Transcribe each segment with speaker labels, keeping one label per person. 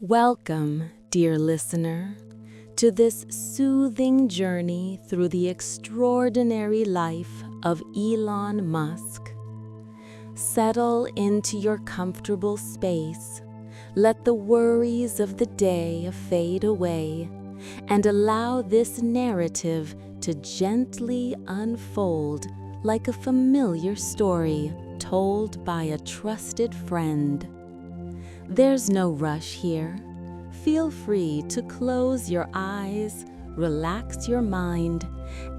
Speaker 1: Welcome, dear listener, to this soothing journey through the extraordinary life of Elon Musk. Settle into your comfortable space, let the worries of the day fade away, and allow this narrative to gently unfold like a familiar story told by a trusted friend. There's no rush here. Feel free to close your eyes, relax your mind,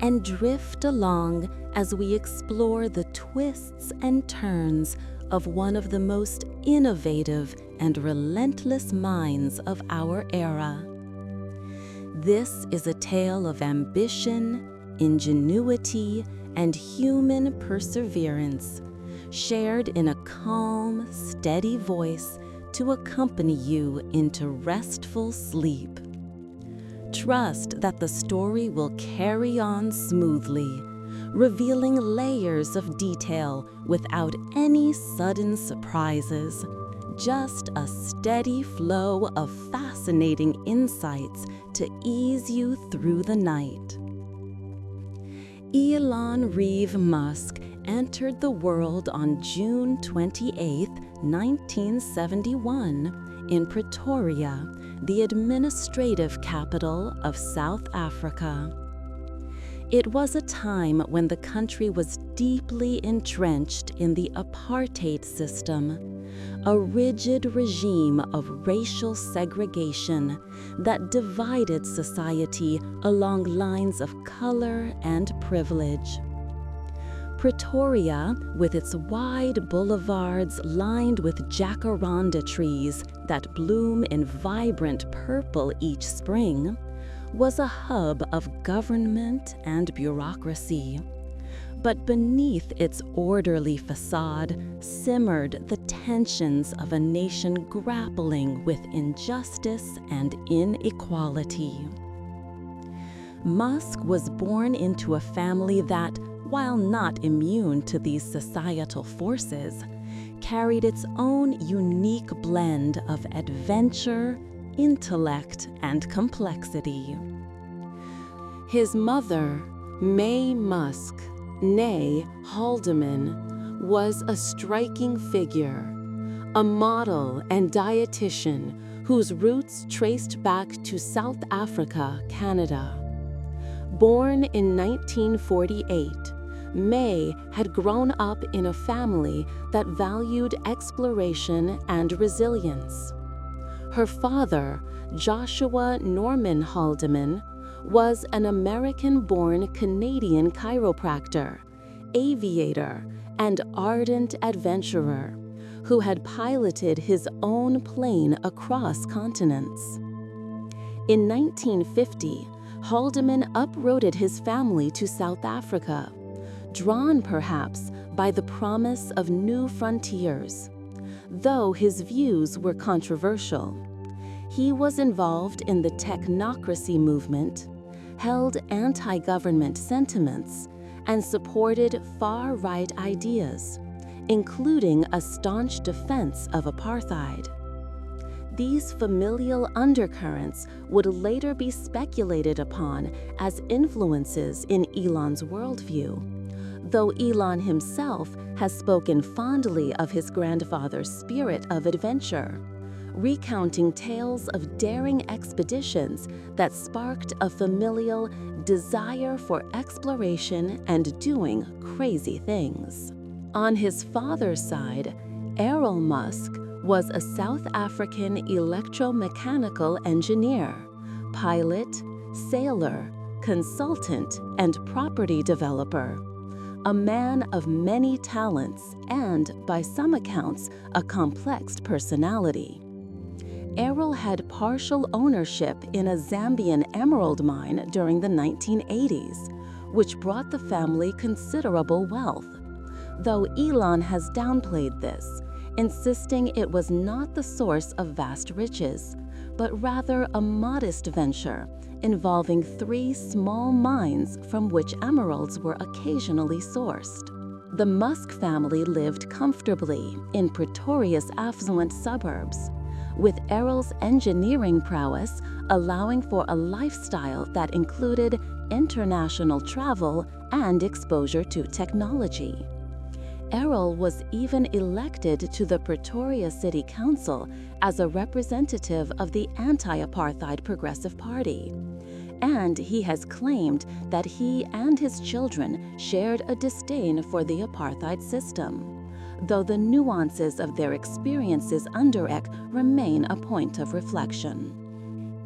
Speaker 1: and drift along as we explore the twists and turns of one of the most innovative and relentless minds of our era. This is a tale of ambition, ingenuity, and human perseverance, shared in a calm, steady voice to accompany you into restful sleep. Trust that the story will carry on smoothly, revealing layers of detail without any sudden surprises, just a steady flow of fascinating insights to ease you through the night. Elon Reeve Musk entered the world on June 28, 1971, in Pretoria, the administrative capital of South Africa. It was a time when the country was deeply entrenched in the apartheid system, a rigid regime of racial segregation that divided society along lines of color and privilege. Pretoria, with its wide boulevards lined with jacaranda trees that bloom in vibrant purple each spring, was a hub of government and bureaucracy. But beneath its orderly facade simmered the tensions of a nation grappling with injustice and inequality. Musk was born into a family that, while not immune to these societal forces, carried its own unique blend of adventure, intellect, and complexity. His mother, Mae Musk, née Haldeman, was a striking figure, a model and dietitian whose roots traced back to South Africa, Canada. Born in 1948, Mae had grown up in a family that valued exploration and resilience. Her father, Joshua Norman Haldeman, was an American-born Canadian chiropractor, aviator, and ardent adventurer who had piloted his own plane across continents. In 1950, Haldeman uprooted his family to South Africa, drawn perhaps by the promise of new frontiers. Though his views were controversial, he was involved in the technocracy movement, held anti-government sentiments, and supported far-right ideas, including a staunch defense of apartheid. These familial undercurrents would later be speculated upon as influences in Elon's worldview, though Elon himself has spoken fondly of his grandfather's spirit of adventure, recounting tales of daring expeditions that sparked a familial desire for exploration and doing crazy things. On his father's side, Errol Musk was a South African electromechanical engineer, pilot, sailor, consultant, and property developer, a man of many talents and, by some accounts, a complex personality. Errol had partial ownership in a Zambian emerald mine during the 1980s, which brought the family considerable wealth, though Elon has downplayed this, insisting it was not the source of vast riches, but rather a modest venture involving 3 small mines from which emeralds were occasionally sourced. The Musk family lived comfortably in Pretoria's affluent suburbs, with Errol's engineering prowess allowing for a lifestyle that included international travel and exposure to technology. Errol was even elected to the Pretoria City Council as a representative of the anti-apartheid Progressive Party. And he has claimed that he and his children shared a disdain for the apartheid system, though the nuances of their experiences under it remain a point of reflection.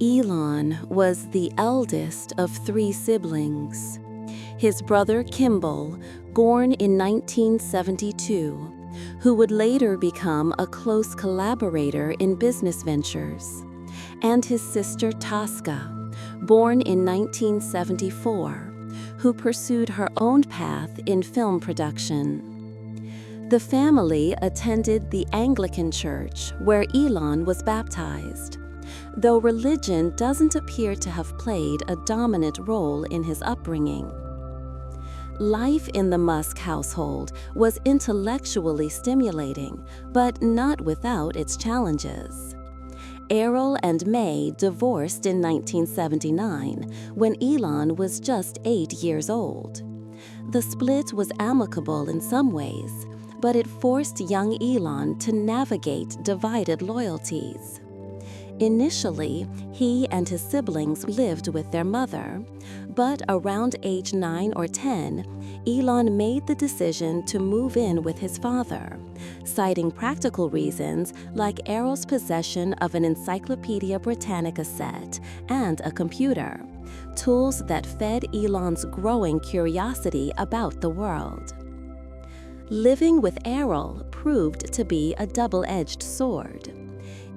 Speaker 1: Elon was the eldest of 3 siblings. His brother Kimball, born in 1972, who would later become a close collaborator in business ventures, and his sister Tasca, born in 1974, who pursued her own path in film production. The family attended the Anglican Church, where Elon was baptized, though religion doesn't appear to have played a dominant role in his upbringing. Life in the Musk household was intellectually stimulating, but not without its challenges. Errol and May divorced in 1979, when Elon was just 8 years old. The split was amicable in some ways, but it forced young Elon to navigate divided loyalties. Initially, he and his siblings lived with their mother, but around age 9 or 10, Elon made the decision to move in with his father, citing practical reasons like Errol's possession of an Encyclopedia Britannica set and a computer, tools that fed Elon's growing curiosity about the world. Living with Errol proved to be a double-edged sword.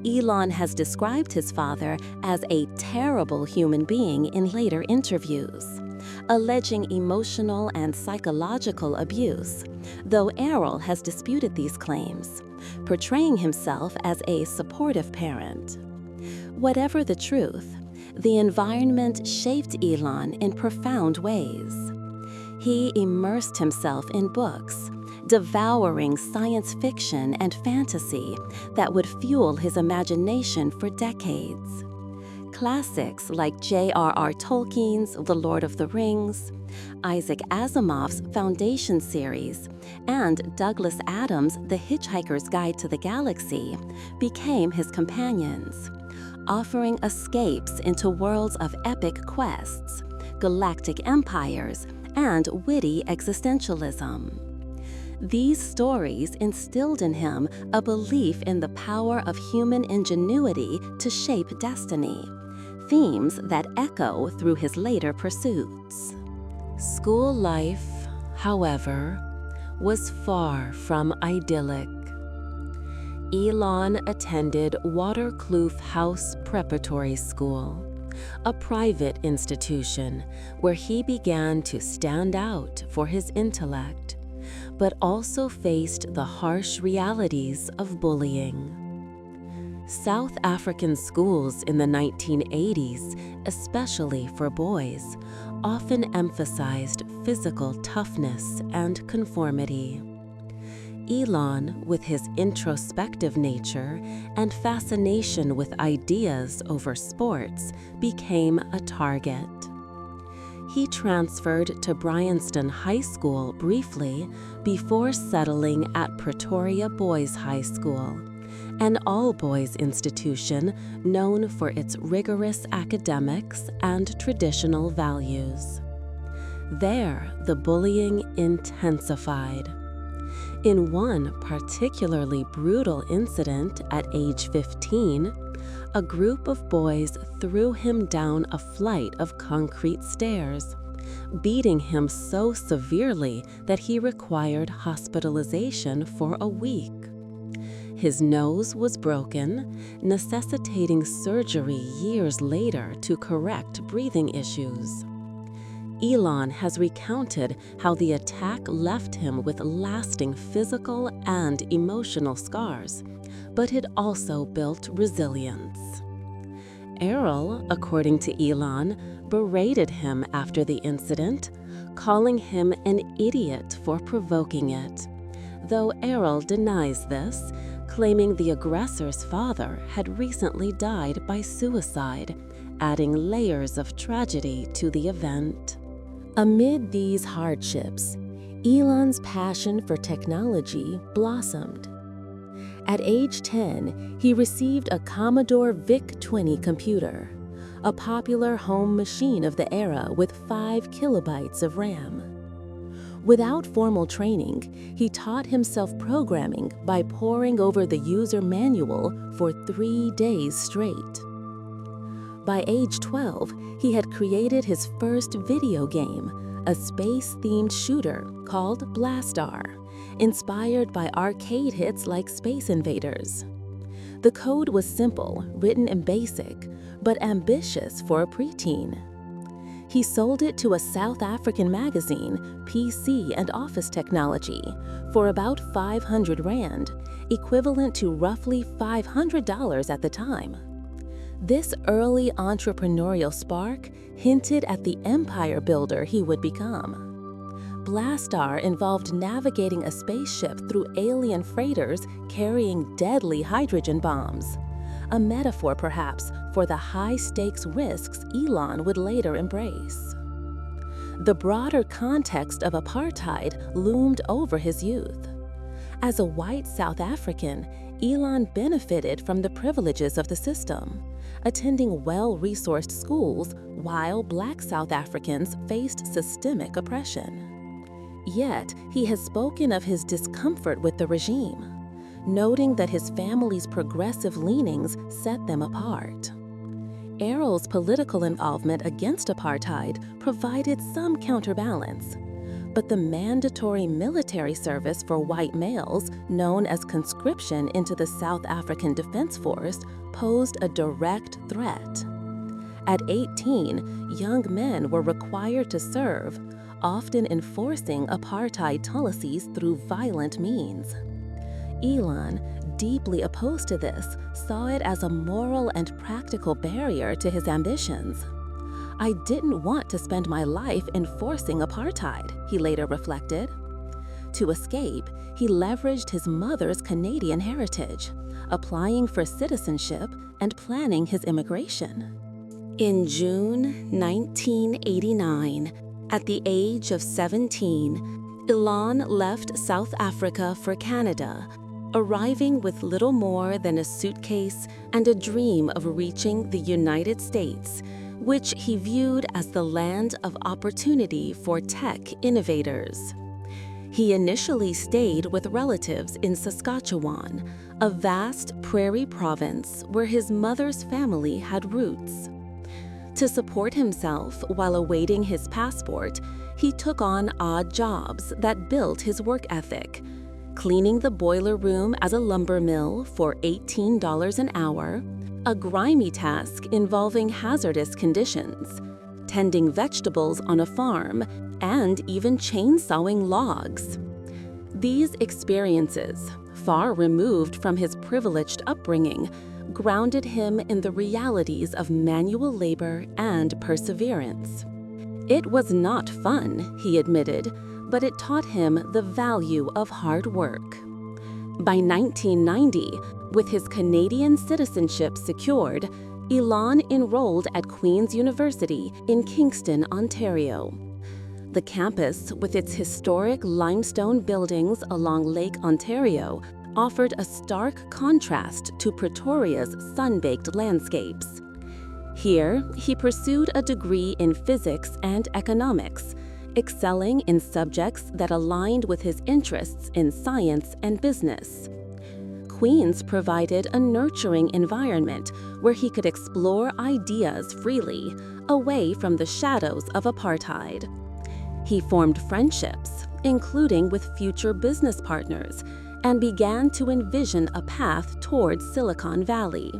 Speaker 1: Elon has described his father as a terrible human being in later interviews, alleging emotional and psychological abuse, though Errol has disputed these claims, portraying himself as a supportive parent. Whatever the truth, the environment shaped Elon in profound ways. He immersed himself in books, devouring science fiction and fantasy that would fuel his imagination for decades. Classics like J.R.R. Tolkien's The Lord of the Rings, Isaac Asimov's Foundation series, and Douglas Adams' The Hitchhiker's Guide to the Galaxy became his companions, offering escapes into worlds of epic quests, galactic empires, and witty existentialism. These stories instilled in him a belief in the power of human ingenuity to shape destiny, themes that echo through his later pursuits. School life, however, was far from idyllic. Elon attended Waterkloof House Preparatory School, a private institution where he began to stand out for his intellect, but also faced the harsh realities of bullying. South African schools in the 1980s, especially for boys, often emphasized physical toughness and conformity. Elon, with his introspective nature and fascination with ideas over sports, became a target. He transferred to Bryanston High School briefly before settling at Pretoria Boys High School, an all-boys institution known for its rigorous academics and traditional values. There, the bullying intensified. In one particularly brutal incident at age 15, a group of boys threw him down a flight of concrete stairs, beating him so severely that he required hospitalization for a week. His nose was broken, necessitating surgery years later to correct breathing issues. Elon has recounted how the attack left him with lasting physical and emotional scars, but it also built resilience. Errol, according to Elon, berated him after the incident, calling him an idiot for provoking it, though Errol denies this, claiming the aggressor's father had recently died by suicide, adding layers of tragedy to the event. Amid these hardships, Elon's passion for technology blossomed. At age 10, he received a Commodore VIC-20 computer, a popular home machine of the era with 5 kilobytes of RAM. Without formal training, he taught himself programming by poring over the user manual for 3 days straight. By age 12, he had created his first video game, a space-themed shooter called Blastar, inspired by arcade hits like Space Invaders. The code was simple, written in BASIC, but ambitious for a preteen. He sold it to a South African magazine, PC and Office Technology, for about 500 Rand, equivalent to roughly $500 at the time. This early entrepreneurial spark hinted at the empire builder he would become. Blastar involved navigating a spaceship through alien freighters carrying deadly hydrogen bombs, a metaphor perhaps for the high-stakes risks Elon would later embrace. The broader context of apartheid loomed over his youth. As a white South African, Elon benefited from the privileges of the system, attending well-resourced schools while Black South Africans faced systemic oppression. Yet, he has spoken of his discomfort with the regime, noting that his family's progressive leanings set them apart. Errol's political involvement against apartheid provided some counterbalance, but the mandatory military service for white males, known as conscription into the South African Defense Force, posed a direct threat. At 18, young men were required to serve, often enforcing apartheid policies through violent means. Elon, deeply opposed to this, saw it as a moral and practical barrier to his ambitions. "I didn't want to spend my life enforcing apartheid," he later reflected. To escape, he leveraged his mother's Canadian heritage, applying for citizenship and planning his immigration. In June 1989, at the age of 17, Elon left South Africa for Canada, arriving with little more than a suitcase and a dream of reaching the United States, which he viewed as the land of opportunity for tech innovators. He initially stayed with relatives in Saskatchewan, a vast prairie province where his mother's family had roots. To support himself while awaiting his passport, he took on odd jobs that built his work ethic, cleaning the boiler room at a lumber mill for $18 an hour, a grimy task involving hazardous conditions, tending vegetables on a farm, and even chainsawing logs. These experiences, far removed from his privileged upbringing, grounded him in the realities of manual labor and perseverance. It was not fun, he admitted, but it taught him the value of hard work. By 1990, with his Canadian citizenship secured, Elon enrolled at Queen's University in Kingston, Ontario. The campus, with its historic limestone buildings along Lake Ontario, offered a stark contrast to Pretoria's sun-baked landscapes. Here, he pursued a degree in physics and economics, excelling in subjects that aligned with his interests in science and business. Queen's provided a nurturing environment where he could explore ideas freely, away from the shadows of apartheid. He formed friendships, including with future business partners, and began to envision a path towards Silicon Valley.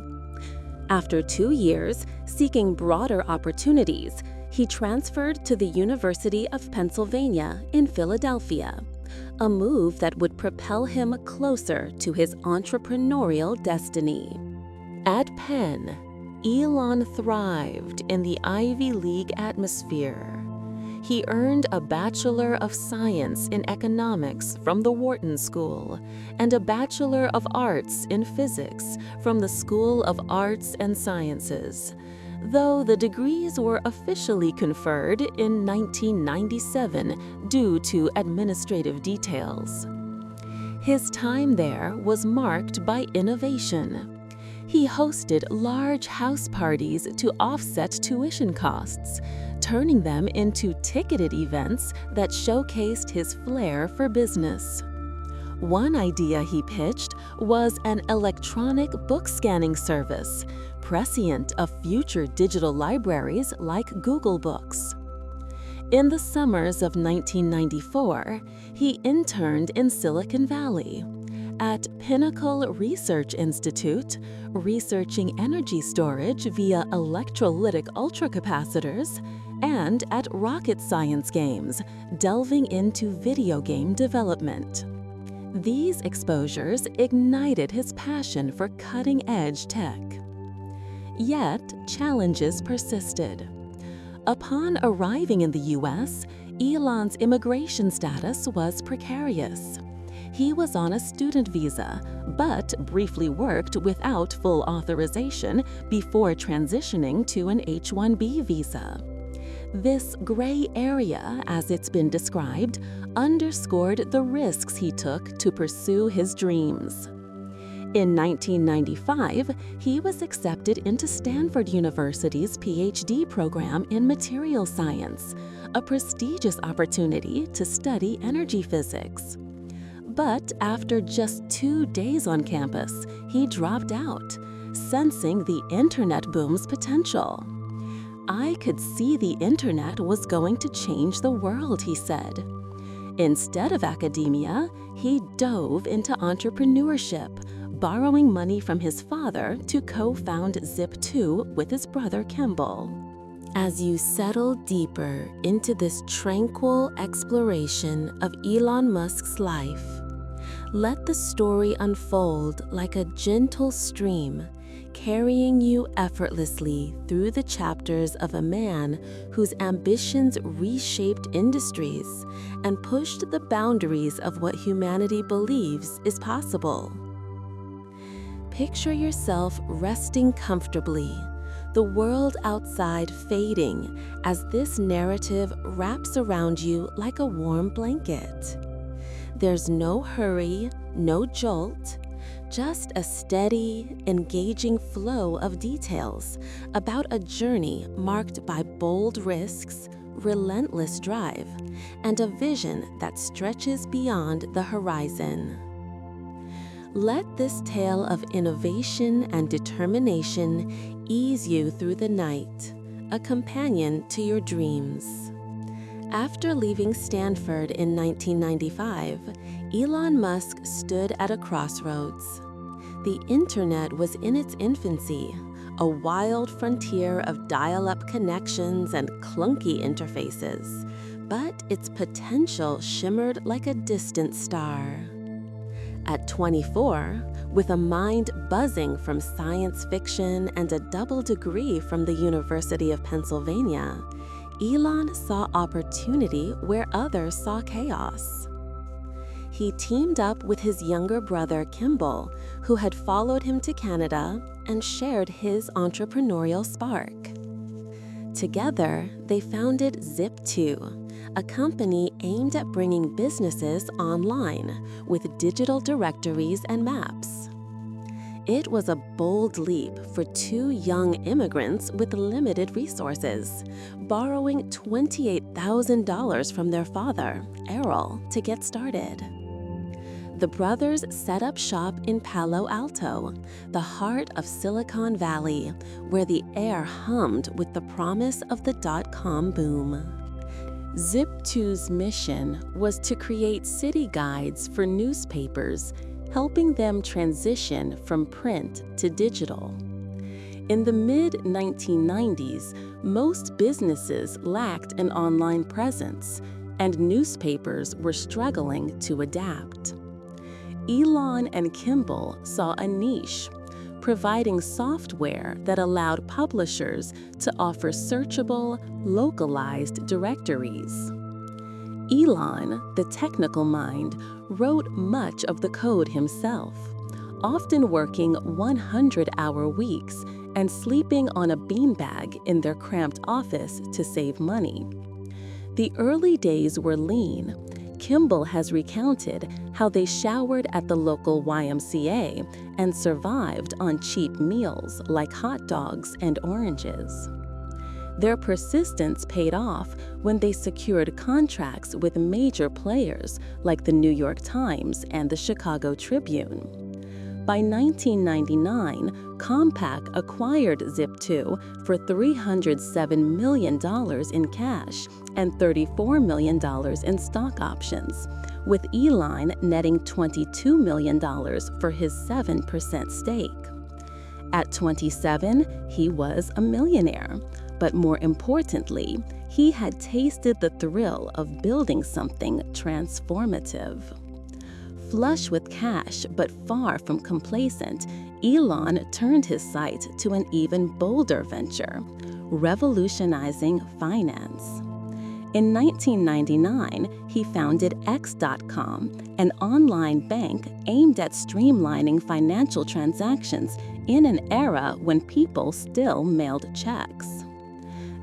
Speaker 1: After 2 years, seeking broader opportunities, he transferred to the University of Pennsylvania in Philadelphia, a move that would propel him closer to his entrepreneurial destiny. At Penn, Elon thrived in the Ivy League atmosphere. He earned a Bachelor of Science in Economics from the Wharton School and a Bachelor of Arts in Physics from the School of Arts and Sciences, though the degrees were officially conferred in 1997 due to administrative details. His time there was marked by innovation. He hosted large house parties to offset tuition costs, turning them into ticketed events that showcased his flair for business. One idea he pitched was an electronic book scanning service, prescient of future digital libraries like Google Books. In the summers of 1994, he interned in Silicon Valley at Pinnacle Research Institute, researching energy storage via electrolytic ultracapacitors, and at Rocket Science Games, delving into video game development. These exposures ignited his passion for cutting-edge tech. Yet, challenges persisted. Upon arriving in the U.S., Elon's immigration status was precarious. He was on a student visa, but briefly worked without full authorization before transitioning to an H-1B visa. This gray area, as it's been described, underscored the risks he took to pursue his dreams. In 1995, he was accepted into Stanford University's PhD program in material science, a prestigious opportunity to study energy physics. But after just 2 days on campus, he dropped out, sensing the internet boom's potential. "I could see the internet was going to change the world," he said. Instead of academia, he dove into entrepreneurship, borrowing money from his father to co-found Zip2 with his brother Kimball. As you settle deeper into this tranquil exploration of Elon Musk's life, let the story unfold like a gentle stream, carrying you effortlessly through the chapters of a man whose ambitions reshaped industries and pushed the boundaries of what humanity believes is possible. Picture yourself resting comfortably, the world outside fading as this narrative wraps around you like a warm blanket. There's no hurry, no jolt, just a steady, engaging flow of details about a journey marked by bold risks, relentless drive, and a vision that stretches beyond the horizon. Let this tale of innovation and determination ease you through the night, a companion to your dreams. After leaving Stanford in 1995, Elon Musk stood at a crossroads. The internet was in its infancy, a wild frontier of dial-up connections and clunky interfaces, but its potential shimmered like a distant star. At 24, with a mind buzzing from science fiction and a double degree from the University of Pennsylvania, Elon saw opportunity where others saw chaos. He teamed up with his younger brother Kimball, who had followed him to Canada and shared his entrepreneurial spark. Together, they founded Zip2, a company aimed at bringing businesses online with digital directories and maps. It was a bold leap for 2 young immigrants with limited resources, borrowing $28,000 from their father, Errol, to get started. The brothers set up shop in Palo Alto, the heart of Silicon Valley, where the air hummed with the promise of the dot-com boom. Zip2's mission was to create city guides for newspapers, helping them transition from print to digital. In the mid-1990s, most businesses lacked an online presence, and newspapers were struggling to adapt. Elon and Kimball saw a niche: providing software that allowed publishers to offer searchable, localized directories. Elon, the technical mind, wrote much of the code himself, often working 100-hour weeks and sleeping on a beanbag in their cramped office to save money. The early days were lean. Kimball has recounted how they showered at the local YMCA and survived on cheap meals like hot dogs and oranges. Their persistence paid off when they secured contracts with major players like the New York Times and the Chicago Tribune. By 1999, Compaq acquired Zip2 for $307 million in cash and $34 million in stock options, with Elon netting $22 million for his 7% stake. At 27, he was a millionaire, but more importantly, he had tasted the thrill of building something transformative. Flush with cash but far from complacent, Elon turned his sight to an even bolder venture, revolutionizing finance. In 1999, he founded X.com, an online bank aimed at streamlining financial transactions in an era when people still mailed checks.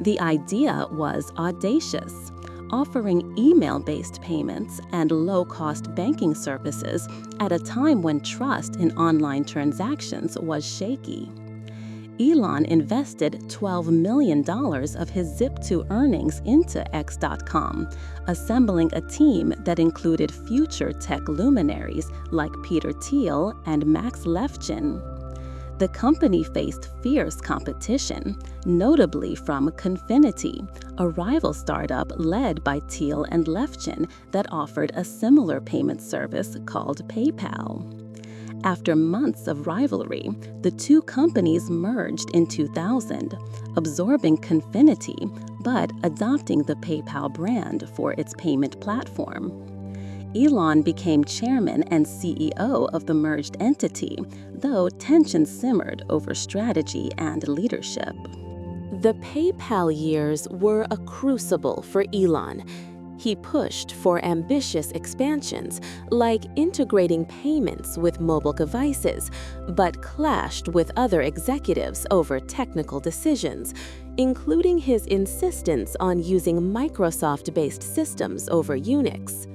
Speaker 1: The idea was audacious, offering email-based payments and low-cost banking services at a time when trust in online transactions was shaky. Elon invested $12 million of his Zip2 earnings into X.com, assembling a team that included future tech luminaries like Peter Thiel and Max Levchin. The company faced fierce competition, notably from Confinity, a rival startup led by Thiel and Levchin that offered a similar payment service called PayPal. After months of rivalry, the two companies merged in 2000, absorbing Confinity but adopting the PayPal brand for its payment platform. Elon became chairman and CEO of the merged entity, though tensions simmered over strategy and leadership. The PayPal years were a crucible for Elon. He pushed for ambitious expansions, like integrating payments with mobile devices, but clashed with other executives over technical decisions, including his insistence on using Microsoft-based systems over Unix.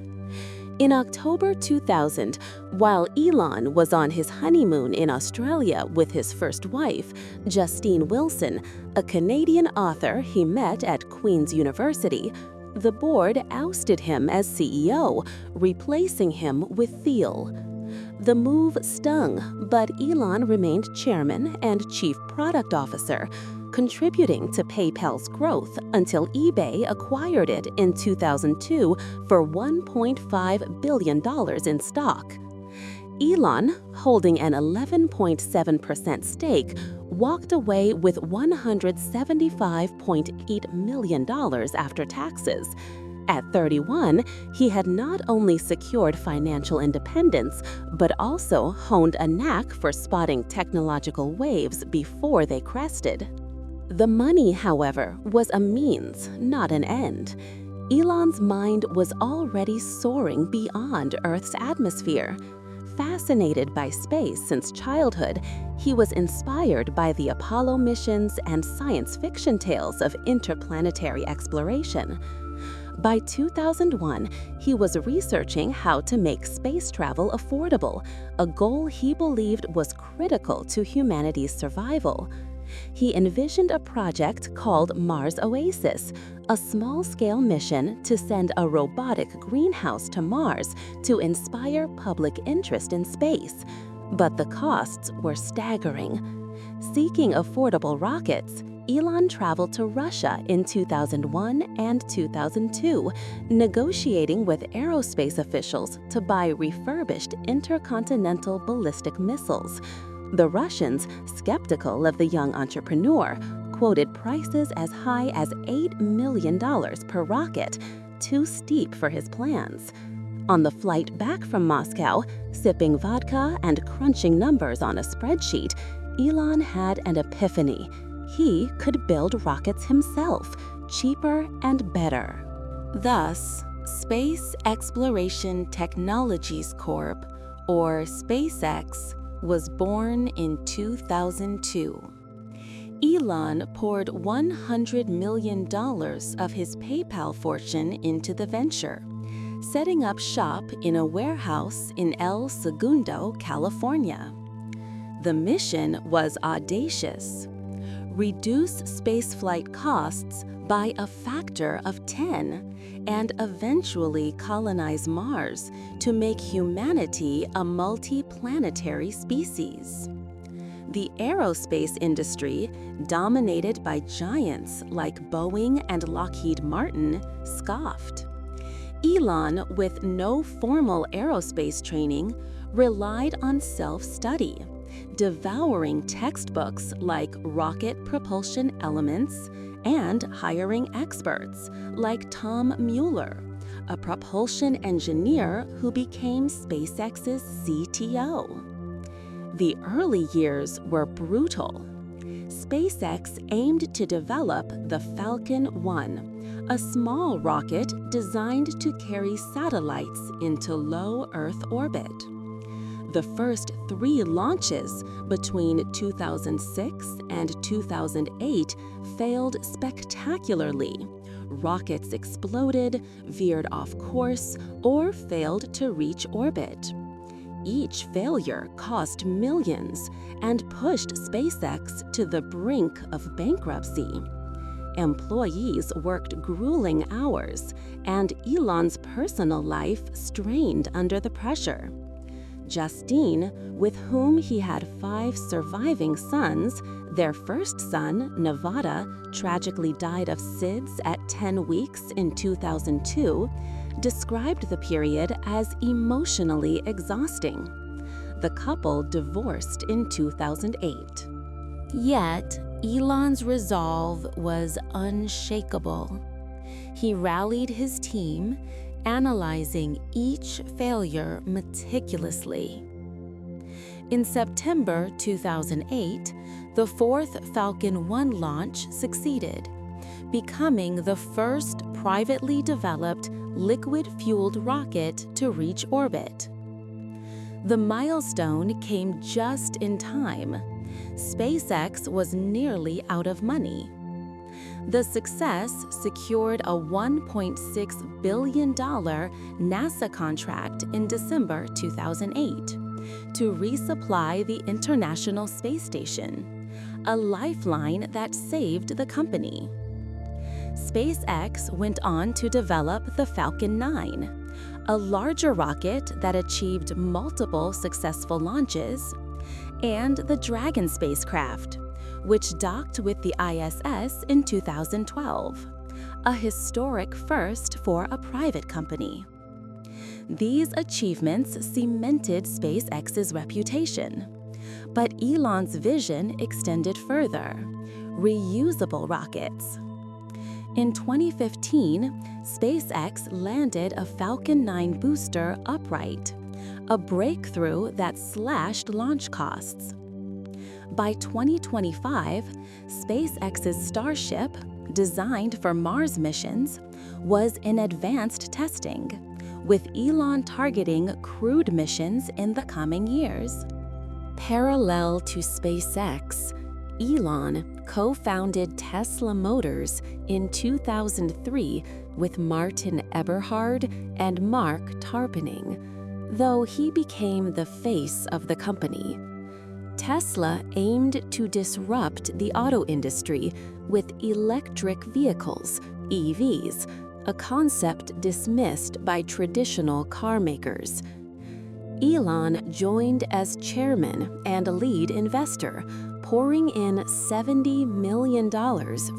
Speaker 1: In October 2000, while Elon was on his honeymoon in Australia with his first wife, Justine Wilson, a Canadian author he met at Queen's University, the board ousted him as CEO, replacing him with Thiel. The move stung, but Elon remained chairman and chief product officer, contributing to PayPal's growth until eBay acquired it in 2002 for $1.5 billion in stock. Elon, holding an 11.7% stake, walked away with $175.8 million after taxes. At 31, he had not only secured financial independence, but also honed a knack for spotting technological waves before they crested. The money, however, was a means, not an end. Elon's mind was already soaring beyond Earth's atmosphere. Fascinated by space since childhood, he was inspired by the Apollo missions and science fiction tales of interplanetary exploration. By 2001, he was researching how to make space travel affordable, a goal he believed was critical to humanity's survival. He envisioned a project called Mars Oasis, a small-scale mission to send a robotic greenhouse to Mars to inspire public interest in space. But the costs were staggering. Seeking affordable rockets, Elon traveled to Russia in 2001 and 2002, negotiating with aerospace officials to buy refurbished intercontinental ballistic missiles. The Russians, skeptical of the young entrepreneur, quoted prices as high as $8 million per rocket, too steep for his plans. On the flight back from Moscow, sipping vodka and crunching numbers on a spreadsheet, Elon had an epiphany. He could build rockets himself, cheaper and better. Thus, Space Exploration Technologies Corp., or SpaceX, was born in 2002. Elon poured $100 million of his PayPal fortune into the venture, setting up shop in a warehouse in El Segundo, California. The mission was audacious: reduce spaceflight costs by a factor of 10 and eventually colonize Mars to make humanity a multi-planetary species. The aerospace industry, dominated by giants like Boeing and Lockheed Martin, scoffed. Elon, with no formal aerospace training, relied on self-study, devouring textbooks like Rocket Propulsion Elements and hiring experts like Tom Mueller, a propulsion engineer who became SpaceX's CTO. The early years were brutal. SpaceX aimed to develop the Falcon 1, a small rocket designed to carry satellites into low Earth orbit. The first 3 launches between 2006 and 2008 failed spectacularly. Rockets exploded, veered off course, or failed to reach orbit. Each failure cost millions and pushed SpaceX to the brink of bankruptcy. Employees worked grueling hours, and Elon's personal life strained under the pressure. Justine, with whom he had 5 surviving sons, their first son, Nevada, tragically died of SIDS at 10 weeks in 2002, described the period as emotionally exhausting. The couple divorced in 2008. Yet, Elon's resolve was unshakable. He rallied his team, analyzing each failure meticulously. In September 2008, the 4th Falcon 1 launch succeeded, becoming the first privately developed liquid-fueled rocket to reach orbit. The milestone came just in time. SpaceX was nearly out of money. The success secured a $1.6 billion NASA contract in December 2008 to resupply the International Space Station, a lifeline that saved the company. SpaceX went on to develop the Falcon 9, a larger rocket that achieved multiple successful launches, and the Dragon spacecraft, which docked with the ISS in 2012, a historic first for a private company. These achievements cemented SpaceX's reputation. But Elon's vision extended further: reusable rockets. In 2015, SpaceX landed a Falcon 9 booster upright, a breakthrough that slashed launch costs. By 2025, SpaceX's Starship, designed for Mars missions, was in advanced testing, with Elon targeting crewed missions in the coming years. Parallel to SpaceX, Elon co-founded Tesla Motors in 2003 with Martin Eberhard and Mark Tarpenning, though he became the face of the company. Tesla aimed to disrupt the auto industry with electric vehicles, EVs, a concept dismissed by traditional car makers. Elon joined as chairman and lead investor, pouring in $70 million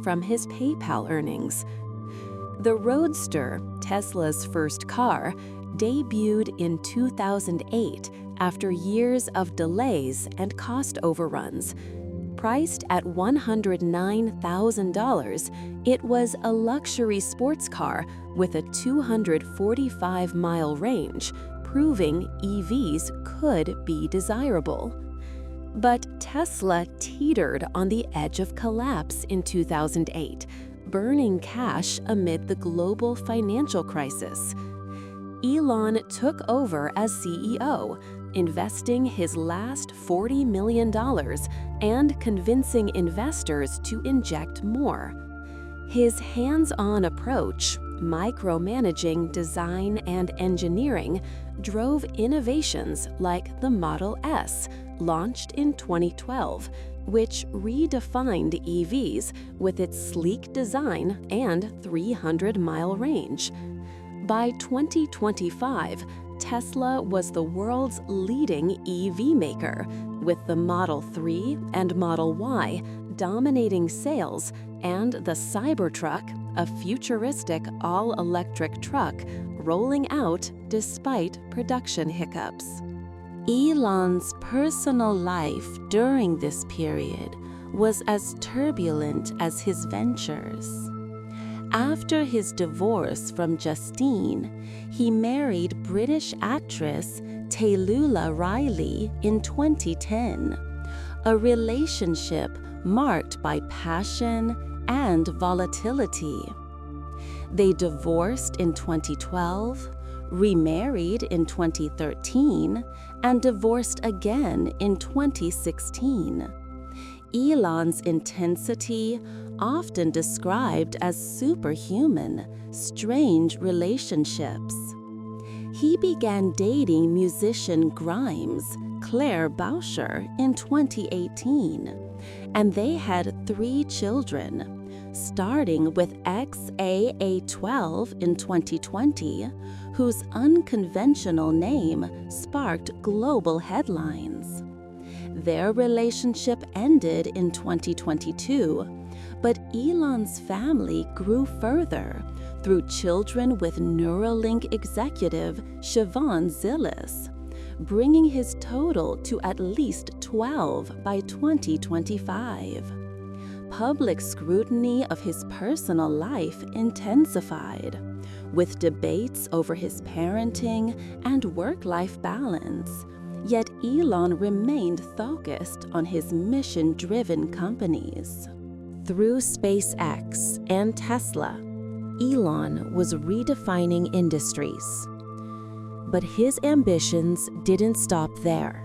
Speaker 1: from his PayPal earnings. The Roadster, Tesla's first car, debuted in 2008 after years of delays and cost overruns. Priced at $109,000, it was a luxury sports car with a 245-mile range, proving EVs could be desirable. But Tesla teetered on the edge of collapse in 2008, burning cash amid the global financial crisis. Elon took over as CEO, investing his last $40 million and convincing investors to inject more. His hands-on approach, micromanaging design and engineering, drove innovations like the Model S, launched in 2012, which redefined EVs with its sleek design and 300-mile range. By 2025, Tesla was the world's leading EV maker, with the Model 3 and Model Y dominating sales and the Cybertruck, a futuristic all-electric truck, rolling out despite production hiccups. Elon's personal life during this period was as turbulent as his ventures. After his divorce from Justine, he married British actress Taylula Riley in 2010, a relationship marked by passion and volatility. They divorced in 2012, remarried in 2013, and divorced again in 2016. Elon's intensity, often described as superhuman, strange relationships. He began dating musician Grimes, Claire Bauscher, in 2018, and they had 3 children, starting with XAA12 in 2020, whose unconventional name sparked global headlines. Their relationship ended in 2022, but Elon's family grew further through children with Neuralink executive Siobhan Zillis, bringing his total to at least 12 by 2025. Public scrutiny of his personal life intensified, with debates over his parenting and work-life balance. Yet Elon remained focused on his mission-driven companies. Through SpaceX and Tesla, Elon was redefining industries. But his ambitions didn't stop there.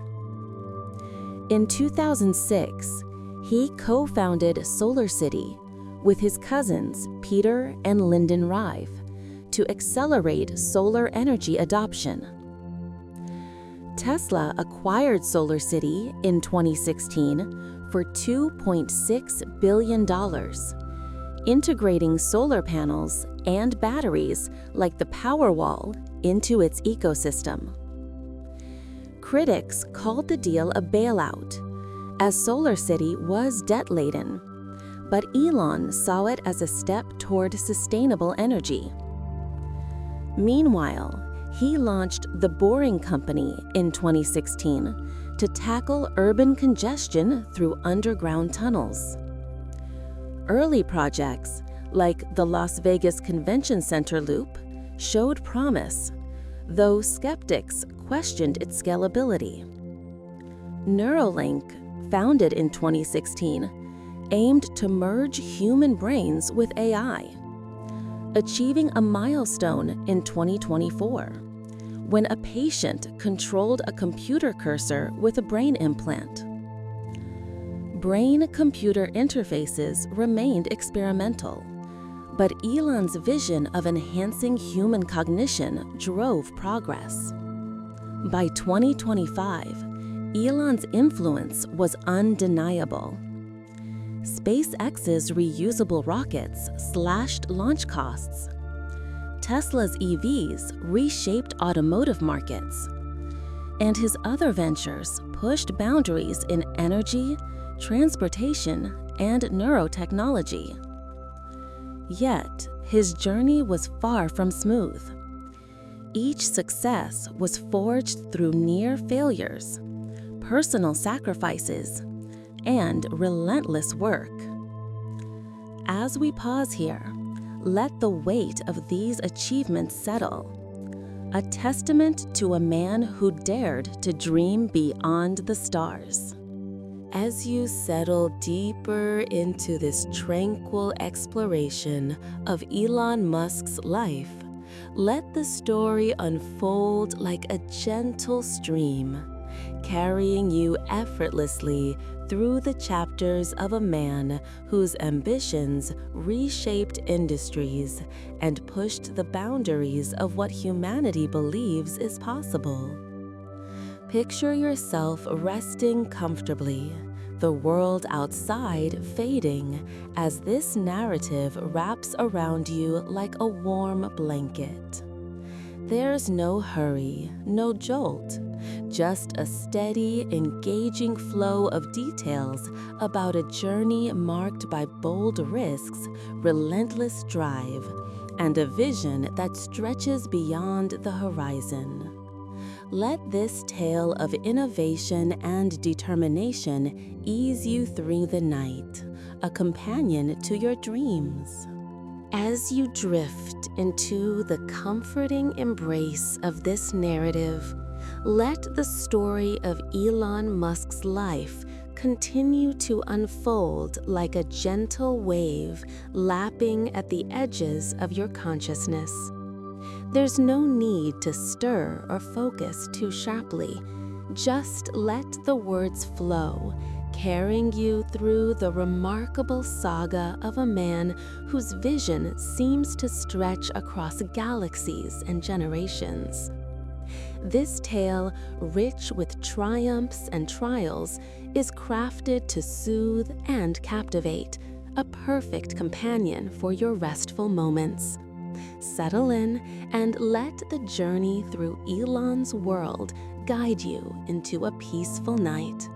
Speaker 1: In 2006, he co-founded SolarCity with his cousins Peter and Lyndon Rive to accelerate solar energy adoption. Tesla acquired SolarCity in 2016 for $2.6 billion, integrating solar panels and batteries like the Powerwall into its ecosystem. Critics called the deal a bailout, as SolarCity was debt-laden, but Elon saw it as a step toward sustainable energy. Meanwhile, he launched The Boring Company in 2016 to tackle urban congestion through underground tunnels. Early projects, like the Las Vegas Convention Center loop, showed promise, though skeptics questioned its scalability. Neuralink, founded in 2016, aimed to merge human brains with AI, achieving a milestone in 2024, when a patient controlled a computer cursor with a brain implant. Brain-computer interfaces remained experimental, but Elon's vision of enhancing human cognition drove progress. By 2025, Elon's influence was undeniable. SpaceX's reusable rockets slashed launch costs. Tesla's EVs reshaped automotive markets. And his other ventures pushed boundaries in energy, transportation, and neurotechnology. Yet, his journey was far from smooth. Each success was forged through near failures, personal sacrifices, and relentless work. As we pause here, let the weight of these achievements settle, a testament to a man who dared to dream beyond the stars. As you settle deeper into this tranquil exploration of Elon Musk's life, let the story unfold like a gentle stream, carrying you effortlessly through the chapters of a man whose ambitions reshaped industries and pushed the boundaries of what humanity believes is possible. Picture yourself resting comfortably, the world outside fading as this narrative wraps around you like a warm blanket. There's no hurry, no jolt, just a steady, engaging flow of details about a journey marked by bold risks, relentless drive, and a vision that stretches beyond the horizon. Let this tale of innovation and determination ease you through the night, a companion to your dreams. As you drift into the comforting embrace of this narrative, let the story of Elon Musk's life continue to unfold like a gentle wave lapping at the edges of your consciousness. There's no need to stir or focus too sharply. Just let the words flow, carrying you through the remarkable saga of a man whose vision seems to stretch across galaxies and generations. This tale, rich with triumphs and trials, is crafted to soothe and captivate, a perfect companion for your restful moments. Settle in and let the journey through Elon's world guide you into a peaceful night.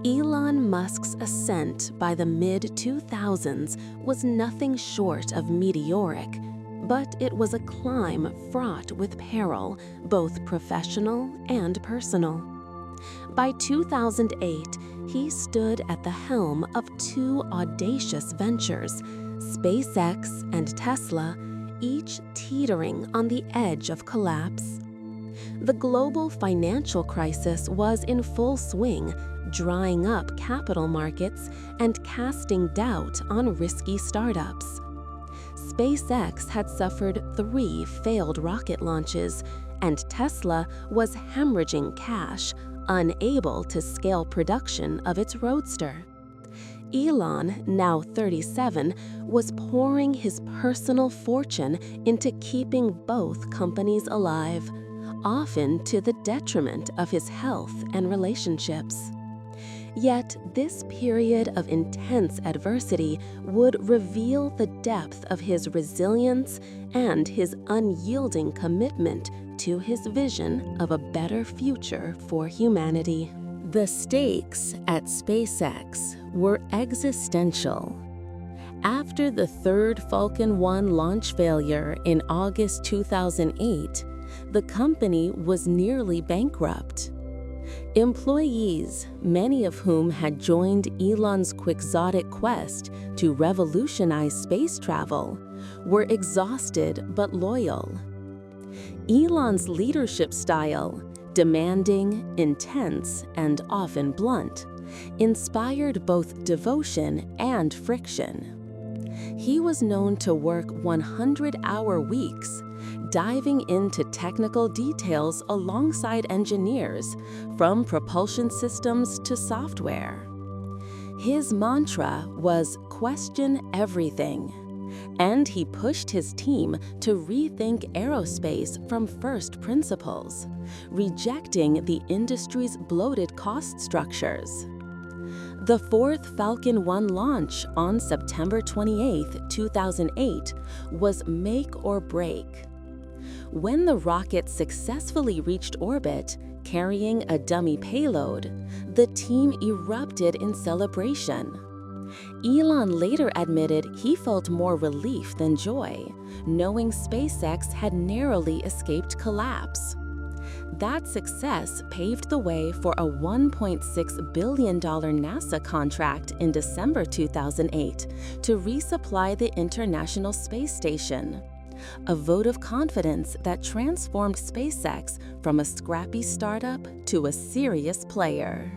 Speaker 1: Elon Musk's ascent by the mid-2000s was nothing short of meteoric, but it was a climb fraught with peril, both professional and personal. By 2008, he stood at the helm of two audacious ventures, SpaceX and Tesla, each teetering on the edge of collapse. The global financial crisis was in full swing, drying up capital markets and casting doubt on risky startups. SpaceX had suffered 3 failed rocket launches, and Tesla was hemorrhaging cash, unable to scale production of its Roadster. Elon, now 37, was pouring his personal fortune into keeping both companies alive, often to the detriment of his health and relationships. Yet this period of intense adversity would reveal the depth of his resilience and his unyielding commitment to his vision of a better future for humanity. The stakes at SpaceX were existential. After the third Falcon 9 launch failure in August 2008, the company was nearly bankrupt. Employees, many of whom had joined Elon's quixotic quest to revolutionize space travel, were exhausted but loyal. Elon's leadership style, demanding, intense, and often blunt, inspired both devotion and friction. He was known to work 100-hour weeks, diving into technical details alongside engineers, from propulsion systems to software. His mantra was "question everything," and he pushed his team to rethink aerospace from first principles, rejecting the industry's bloated cost structures. The fourth Falcon 9 launch on September 28, 2008, was make or break. When the rocket successfully reached orbit, carrying a dummy payload, the team erupted in celebration. Elon later admitted he felt more relief than joy, knowing SpaceX had narrowly escaped collapse. That success paved the way for a $1.6 billion NASA contract in December 2008 to resupply the International Space Station, a vote of confidence that transformed SpaceX from a scrappy startup to a serious player.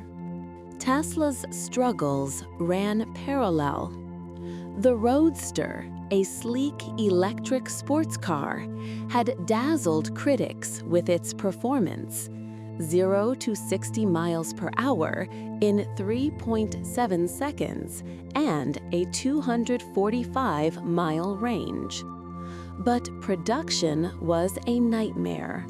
Speaker 1: Tesla's struggles ran parallel. The Roadster, a sleek electric sports car, had dazzled critics with its performance, 0 to 60 miles per hour in 3.7 seconds and a 245-mile range. But production was a nightmare.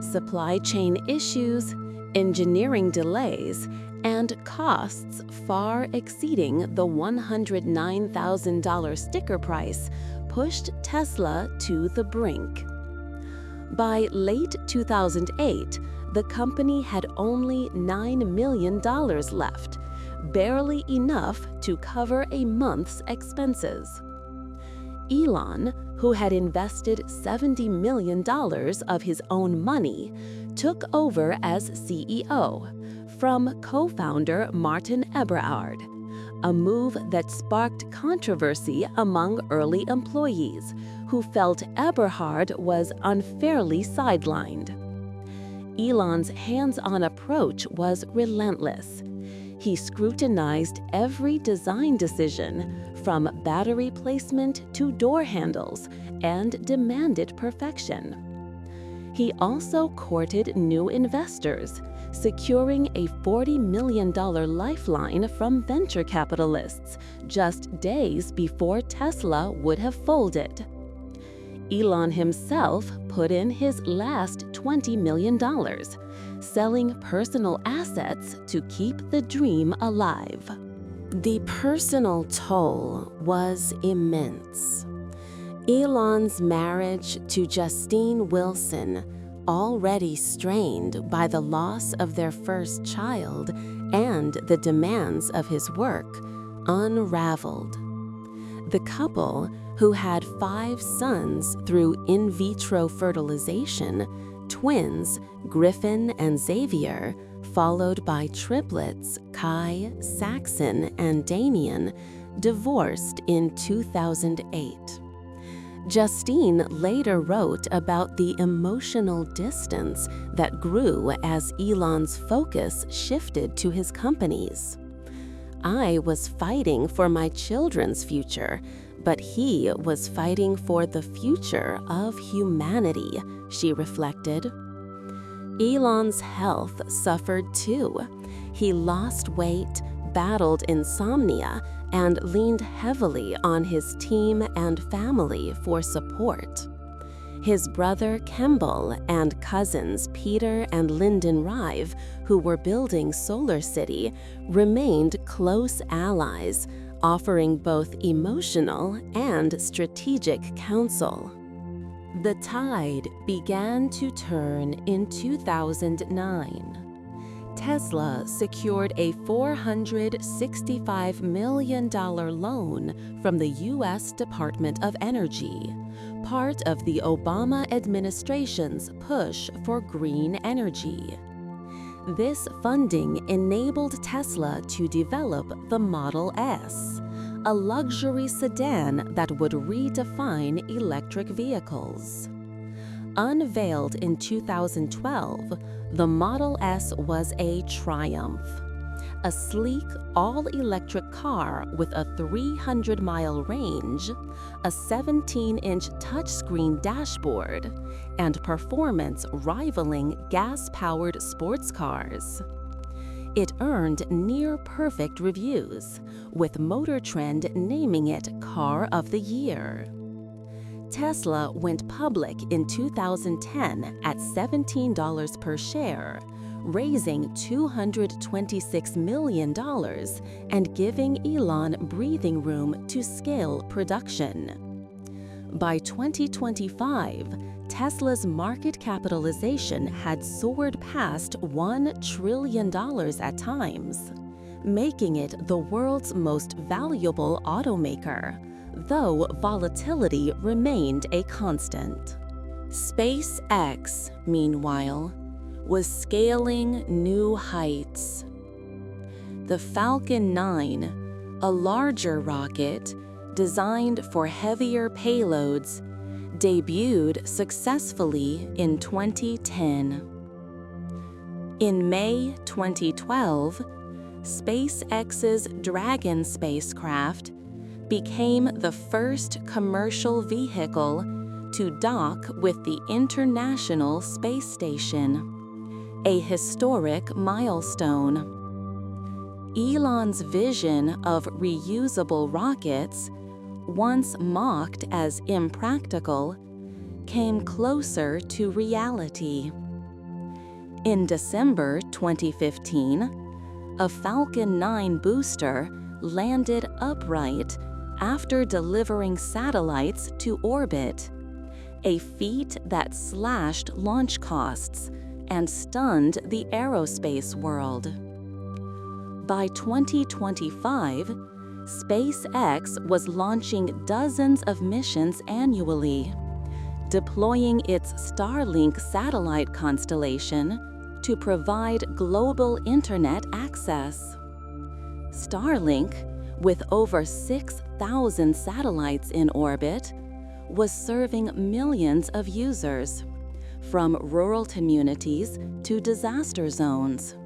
Speaker 1: Supply chain issues, engineering delays, and costs far exceeding the $109,000 sticker price pushed Tesla to the brink. By late 2008, the company had only $9 million left, barely enough to cover a month's expenses. Elon, who had invested $70 million of his own money, took over as CEO from co-founder Martin Eberhard, a move that sparked controversy among early employees who felt Eberhard was unfairly sidelined. Elon's hands-on approach was relentless. He scrutinized every design decision, from battery placement to door handles, and demanded perfection. He also courted new investors, securing a $40 million lifeline from venture capitalists just days before Tesla would have folded. Elon himself put in his last $20 million, selling personal assets to keep the dream alive. The personal toll was immense. Elon's marriage to Justine Wilson, already strained by the loss of their first child and the demands of his work, unraveled. The couple, who had 5 sons through in vitro fertilization, twins Griffin and Xavier, followed by triplets Kai, Saxon, and Damien, divorced in 2008. Justine later wrote about the emotional distance that grew as Elon's focus shifted to his companies. "I was fighting for my children's future, but he was fighting for the future of humanity," she reflected. Elon's health suffered too. He lost weight, battled insomnia, and leaned heavily on his team and family for support. His brother Kemble and cousins Peter and Lyndon Rive, who were building SolarCity, remained close allies, offering both emotional and strategic counsel. The tide began to turn in 2009. Tesla secured a $465 million loan from the U.S. Department of Energy, part of the Obama administration's push for green energy. This funding enabled Tesla to develop the Model S, a luxury sedan that would redefine electric vehicles. Unveiled in 2012, the Model S was a triumph. A sleek, all-electric car with a 300-mile range, a 17-inch touchscreen dashboard, and performance rivaling gas-powered sports cars. It earned near-perfect reviews, with Motor Trend naming it Car of the Year. Tesla went public in 2010 at $17 per share, raising $226 million and giving Elon breathing room to scale production. By 2025, Tesla's market capitalization had soared past $1 trillion at times, making it the world's most valuable automaker, though volatility remained a constant. SpaceX, meanwhile, was scaling new heights. The Falcon 9, a larger rocket designed for heavier payloads, debuted successfully in 2010. In May 2012, SpaceX's Dragon spacecraft became the first commercial vehicle to dock with the International Space Station, a historic milestone. Elon's vision of reusable rockets, once mocked as impractical, came closer to reality. In December 2015, a Falcon 9 booster landed upright after delivering satellites to orbit, a feat that slashed launch costs and stunned the aerospace world. By 2025, SpaceX was launching dozens of missions annually, deploying its Starlink satellite constellation to provide global internet access. Starlink, with over 6,000 satellites in orbit, was serving millions of users, from rural communities to disaster zones,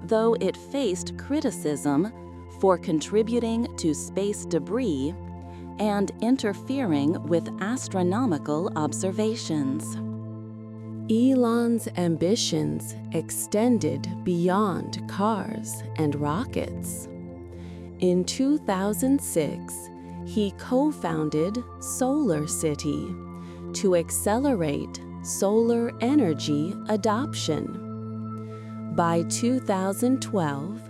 Speaker 1: though it faced criticism for contributing to space debris and interfering with astronomical observations. Elon's ambitions extended beyond cars and rockets. In 2006, he co-founded Solar City to accelerate solar energy adoption. By 2012,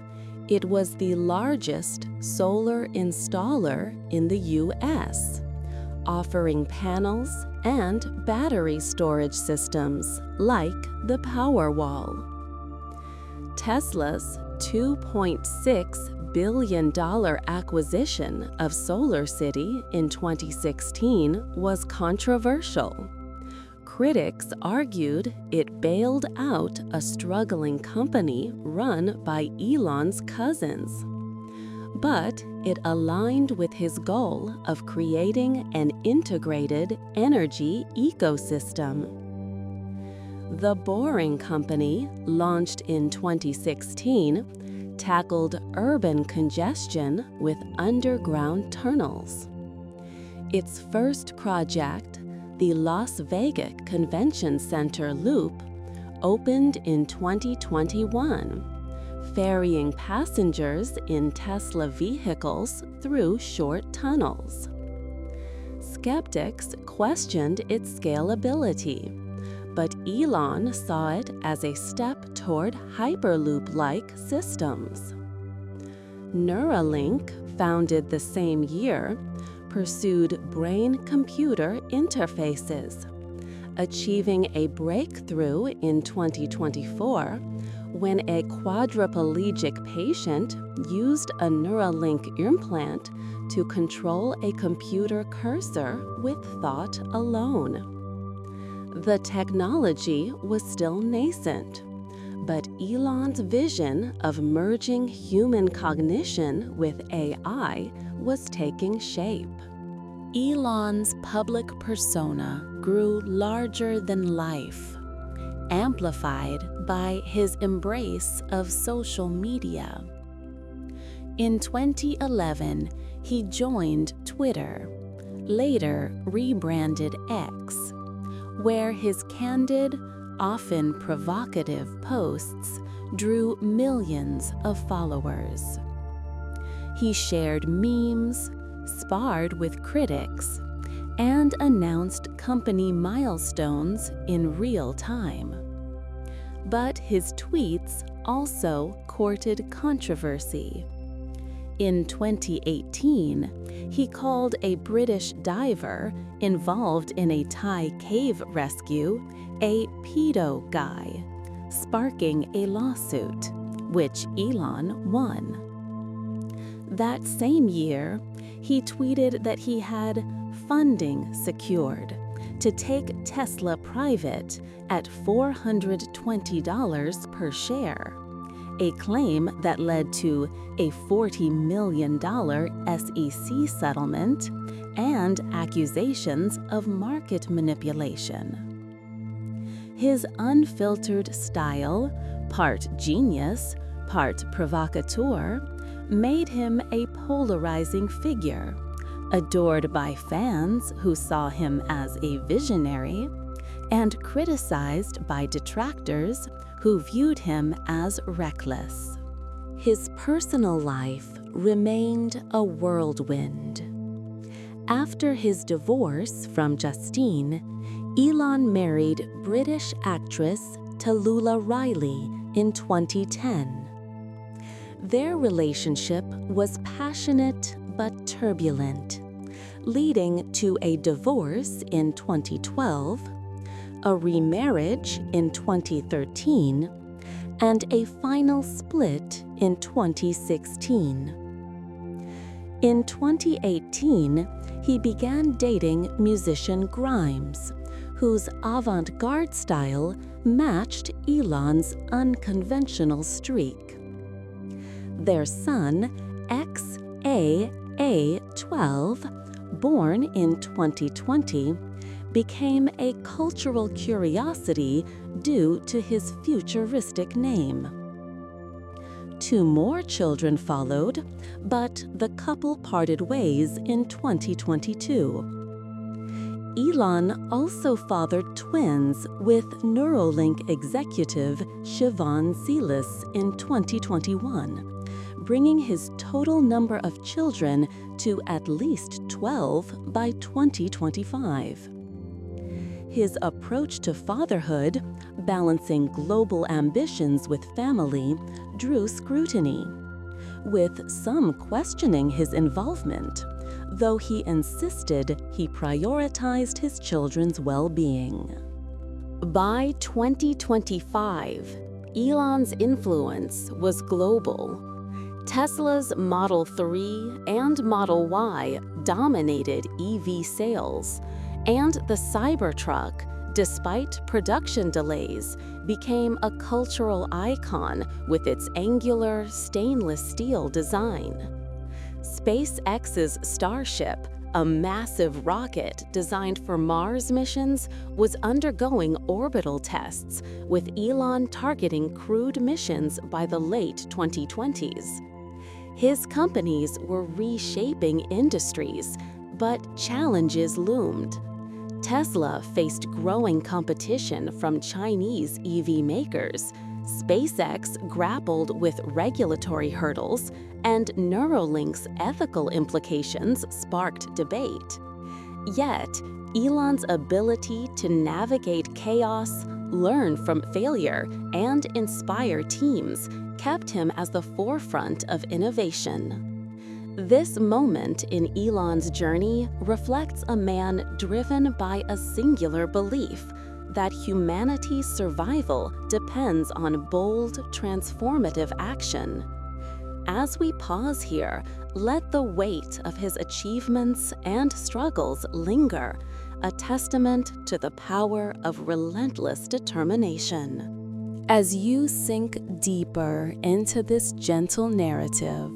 Speaker 1: it was the largest solar installer in the U.S., offering panels and battery storage systems like the Powerwall. Tesla's $2.6 billion acquisition of Solar City in 2016 was controversial. Critics argued it bailed out a struggling company run by Elon's cousins. But it aligned with his goal of creating an integrated energy ecosystem. The Boring Company, launched in 2016, tackled urban congestion with underground tunnels. Its first project, the Las Vegas Convention Center Loop, opened in 2021, ferrying passengers in Tesla vehicles through short tunnels. Skeptics questioned its scalability, but Elon saw it as a step toward Hyperloop-like systems. Neuralink, founded the same year, pursued brain-computer interfaces, achieving a breakthrough in 2024 when a quadriplegic patient used a Neuralink implant to control a computer cursor with thought alone. The technology was still nascent, but Elon's vision of merging human cognition with AI was taking shape. Elon's public persona grew larger than life, amplified by his embrace of social media. In 2011, he joined Twitter, later rebranded X, where his candid, often provocative posts drew millions of followers. He shared memes, sparred with critics, and announced company milestones in real time. But his tweets also courted controversy. In 2018, he called a British diver involved in a Thai cave rescue a pedo guy, sparking a lawsuit, which Elon won. That same year, he tweeted that he had funding secured to take Tesla private at $420 per share, a claim that led to a $40 million SEC settlement and accusations of market manipulation. His unfiltered style, part genius, part provocateur, made him a polarizing figure, adored by fans who saw him as a visionary, and criticized by detractors who viewed him as reckless. His personal life remained a whirlwind. After his divorce from Justine, Elon married British actress Tallulah Riley in 2010. Their relationship was passionate but turbulent, leading to a divorce in 2012, a remarriage in 2013, and a final split in 2016. In 2018, he began dating musician Grimes, whose avant-garde style matched Elon's unconventional streak. Their son, XAA12, born in 2020, became a cultural curiosity due to his futuristic name. 2 more children followed, but the couple parted ways in 2022. Elon also fathered twins with Neuralink executive Siobhan Zilis in 2021, bringing his total number of children to at least 12 by 2025. His approach to fatherhood, balancing global ambitions with family, drew scrutiny, with some questioning his involvement, though he insisted he prioritized his children's well-being. By 2025, Elon's influence was global. Tesla's Model 3 and Model Y dominated EV sales, and the Cybertruck, despite production delays, became a cultural icon with its angular stainless steel design. SpaceX's Starship, a massive rocket designed for Mars missions, was undergoing orbital tests, with Elon targeting crewed missions by the late 2020s. His companies were reshaping industries, but challenges loomed. Tesla faced growing competition from Chinese EV makers, SpaceX grappled with regulatory hurdles, and Neuralink's ethical implications sparked debate. Yet, Elon's ability to navigate chaos, learn from failure, and inspire teams kept him at the forefront of innovation. This moment in Elon's journey reflects a man driven by a singular belief that humanity's survival depends on bold, transformative action. As we pause here, let the weight of his achievements and struggles linger, a testament to the power of relentless determination. As you sink deeper into this gentle narrative,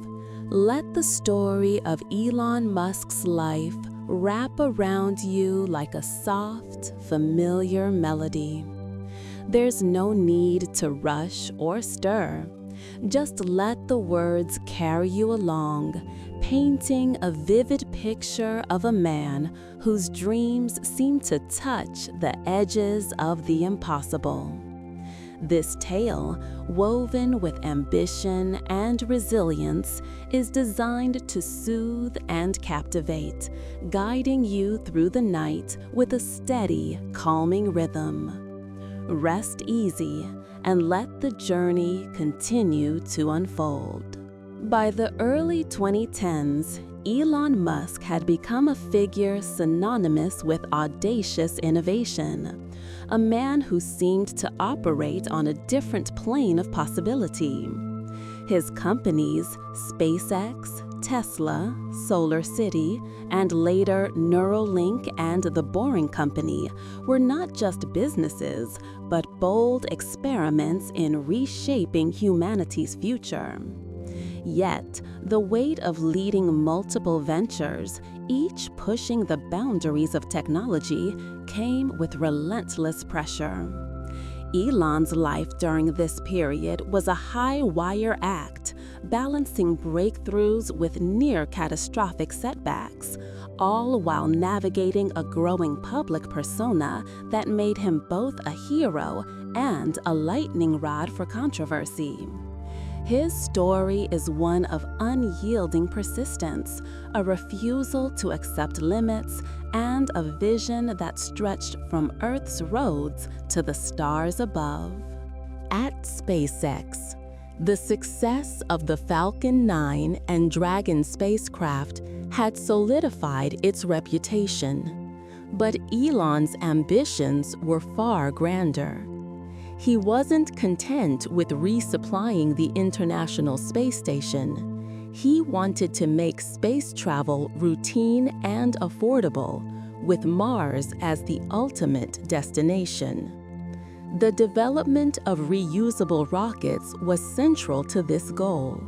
Speaker 1: let the story of Elon Musk's life wrap around you like a soft, familiar melody. There's no need to rush or stir. Just let the words carry you along, painting a vivid picture of a man whose dreams seem to touch the edges of the impossible. This tale, woven with ambition and resilience, is designed to soothe and captivate, guiding you through the night with a steady, calming rhythm. Rest easy and let the journey continue to unfold. By the early 2010s, Elon Musk had become a figure synonymous with audacious innovation, a man who seemed to operate on a different plane of possibility. His companies, SpaceX, Tesla, Solar City, and later Neuralink and The Boring Company, were not just businesses, but bold experiments in reshaping humanity's future. Yet, the weight of leading multiple ventures, each pushing the boundaries of technology, came with relentless pressure. Elon's life during this period was a high-wire act, balancing breakthroughs with near-catastrophic setbacks, all while navigating a growing public persona that made him both a hero and a lightning rod for controversy. His story is one of unyielding persistence, a refusal to accept limits, and a vision that stretched from Earth's roads to the stars above. At SpaceX, the success of the Falcon 9 and Dragon spacecraft had solidified its reputation. But Elon's ambitions were far grander. He wasn't content with resupplying the International Space Station. He wanted to make space travel routine and affordable, with Mars as the ultimate destination. The development of reusable rockets was central to this goal.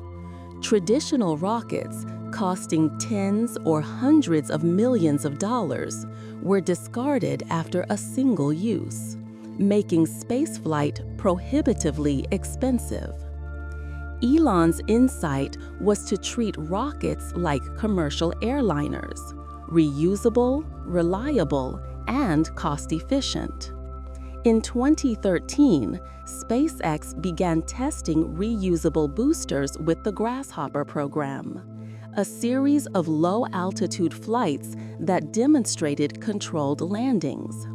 Speaker 1: Traditional rockets, costing tens or hundreds of millions of dollars, were discarded after a single use, making spaceflight prohibitively expensive. Elon's insight was to treat rockets like commercial airliners, reusable, reliable, and cost-efficient. In 2013, SpaceX began testing reusable boosters with the Grasshopper program, a series of low-altitude flights that demonstrated controlled landings.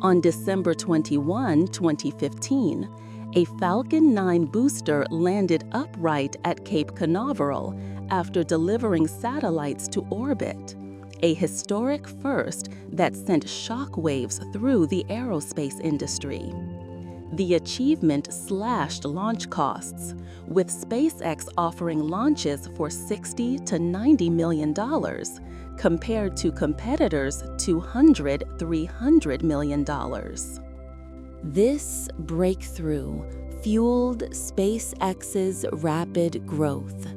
Speaker 1: On December 21, 2015, a Falcon 9 booster landed upright at Cape Canaveral after delivering satellites to orbit, a historic first that sent shockwaves through the aerospace industry. The achievement slashed launch costs, with SpaceX offering launches for $60 to $90 million, compared to competitors' $200–300 million. This breakthrough fueled SpaceX's rapid growth.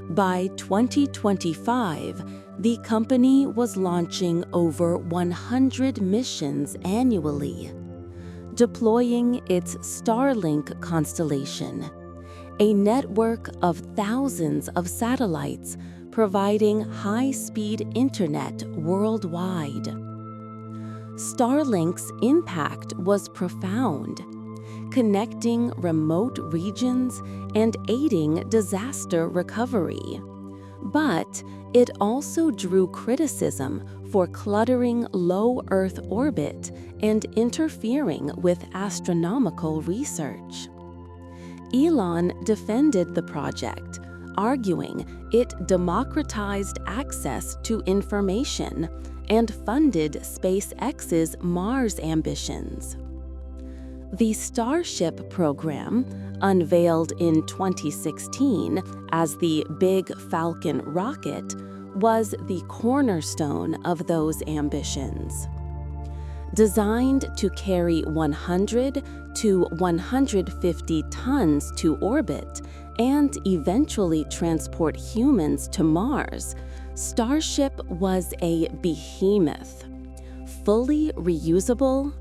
Speaker 1: By 2025, the company was launching over 100 missions annually, deploying its Starlink constellation, a network of thousands of satellites providing high-speed internet worldwide. Starlink's impact was profound, connecting remote regions and aiding disaster recovery. But it also drew criticism for cluttering low Earth orbit and interfering with astronomical research. Elon defended the project, arguing it democratized access to information and funded SpaceX's Mars ambitions. The Starship program, unveiled in 2016 as the Big Falcon rocket, was the cornerstone of those ambitions. Designed to carry 100 to 150 tons to orbit and eventually transport humans to Mars, Starship was a behemoth, fully reusable,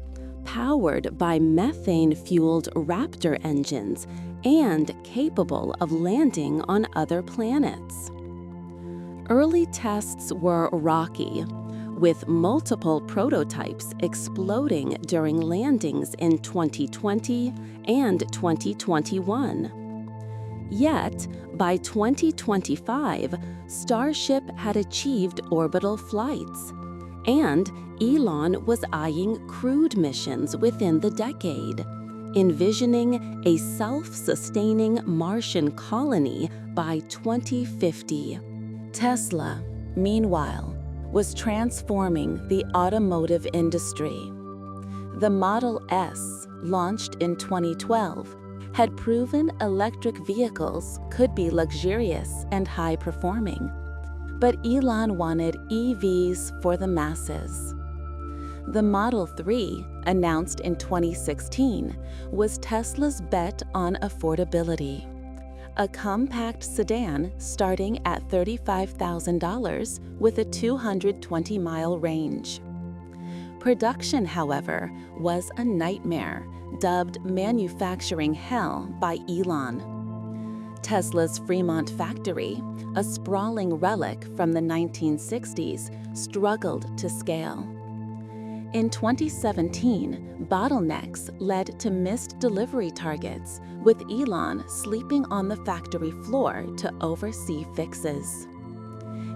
Speaker 1: powered by methane-fueled Raptor engines, and capable of landing on other planets. Early tests were rocky, with multiple prototypes exploding during landings in 2020 and 2021. Yet, by 2025, Starship had achieved orbital flights, and Elon was eyeing crewed missions within the decade, envisioning a self-sustaining Martian colony by 2050. Tesla, meanwhile, was transforming the automotive industry. The Model S, launched in 2012, had proven electric vehicles could be luxurious and high-performing. But Elon wanted EVs for the masses. The Model 3, announced in 2016, was Tesla's bet on affordability. A compact sedan starting at $35,000 with a 220-mile range. Production, however, was a nightmare, dubbed manufacturing hell by Elon. Tesla's Fremont factory, a sprawling relic from the 1960s, struggled to scale. In 2017, bottlenecks led to missed delivery targets, with Elon sleeping on the factory floor to oversee fixes.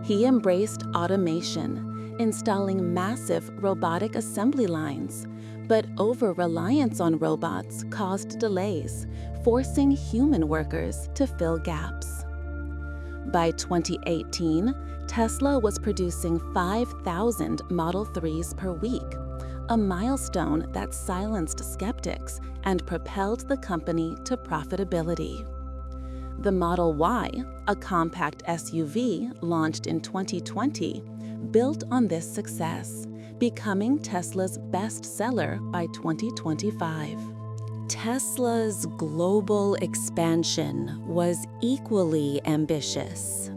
Speaker 1: He embraced automation, installing massive robotic assembly lines, but over-reliance on robots caused delays, forcing human workers to fill gaps. By 2018, Tesla was producing 5,000 Model 3s per week, a milestone that silenced skeptics and propelled the company to profitability. The Model Y, a compact SUV launched in 2020, built on this success, becoming Tesla's best seller by 2025. Tesla's global expansion was equally ambitious.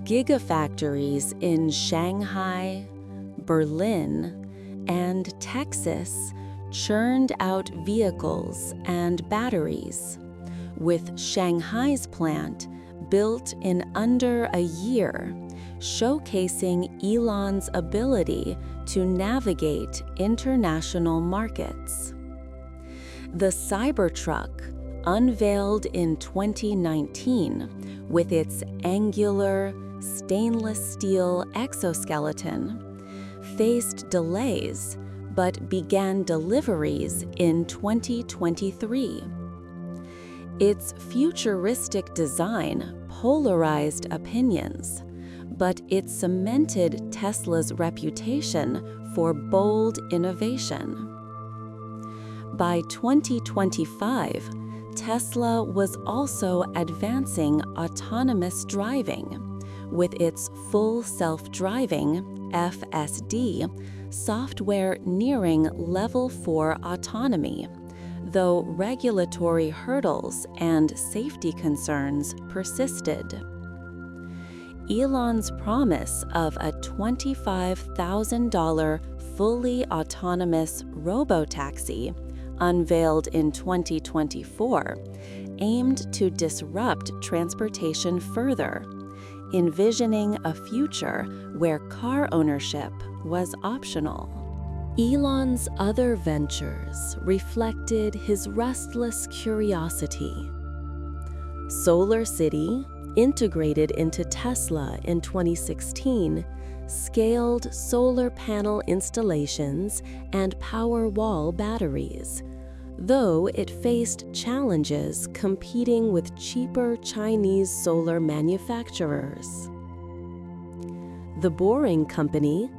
Speaker 1: Gigafactories in Shanghai, Berlin, and Texas churned out vehicles and batteries, with Shanghai's plant built in under a year, showcasing Elon's ability to navigate international markets. The Cybertruck, unveiled in 2019 with its angular, stainless steel exoskeleton, faced delays but began deliveries in 2023. Its futuristic design polarized opinions, but it cemented Tesla's reputation for bold innovation. By 2025, Tesla was also advancing autonomous driving, with its full self-driving FSD software nearing Level 4 autonomy, though regulatory hurdles and safety concerns persisted. Elon's promise of a $25,000 fully autonomous robotaxi, unveiled in 2024, aimed to disrupt transportation further, envisioning a future where car ownership was optional. Elon's other ventures reflected his restless curiosity. Solar City, integrated into Tesla in 2016, scaled solar panel installations and Powerwall batteries, though it faced challenges competing with cheaper Chinese solar manufacturers. The Boring Company,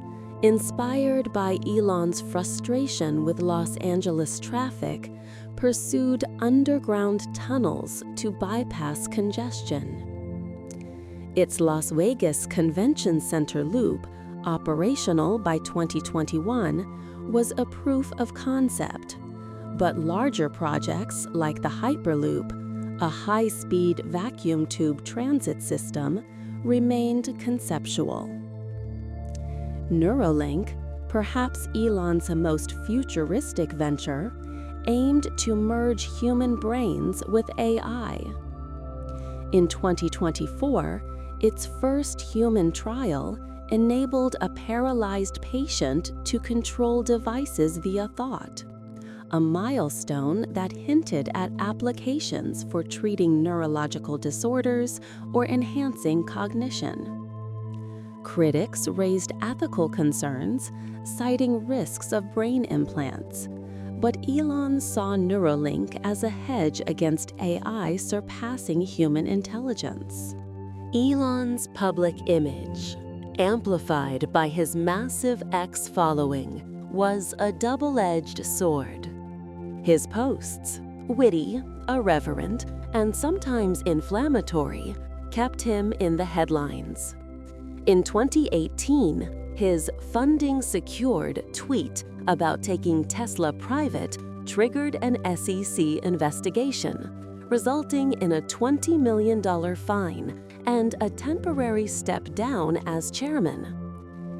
Speaker 1: inspired by Elon's frustration with Los Angeles traffic, pursued underground tunnels to bypass congestion. Its Las Vegas Convention Center loop, operational by 2021, was a proof of concept, but larger projects like the Hyperloop, a high-speed vacuum tube transit system, remained conceptual. Neuralink, perhaps Elon's most futuristic venture, aimed to merge human brains with AI. In 2024, its first human trial enabled a paralyzed patient to control devices via thought, a milestone that hinted at applications for treating neurological disorders or enhancing cognition. Critics raised ethical concerns, citing risks of brain implants, but Elon saw Neuralink as a hedge against AI surpassing human intelligence. Elon's public image, amplified by his massive X following, was a double-edged sword. His posts, witty, irreverent, and sometimes inflammatory, kept him in the headlines. In 2018, his funding secured tweet about taking Tesla private triggered an SEC investigation, resulting in a $20 million fine and a temporary step down as chairman.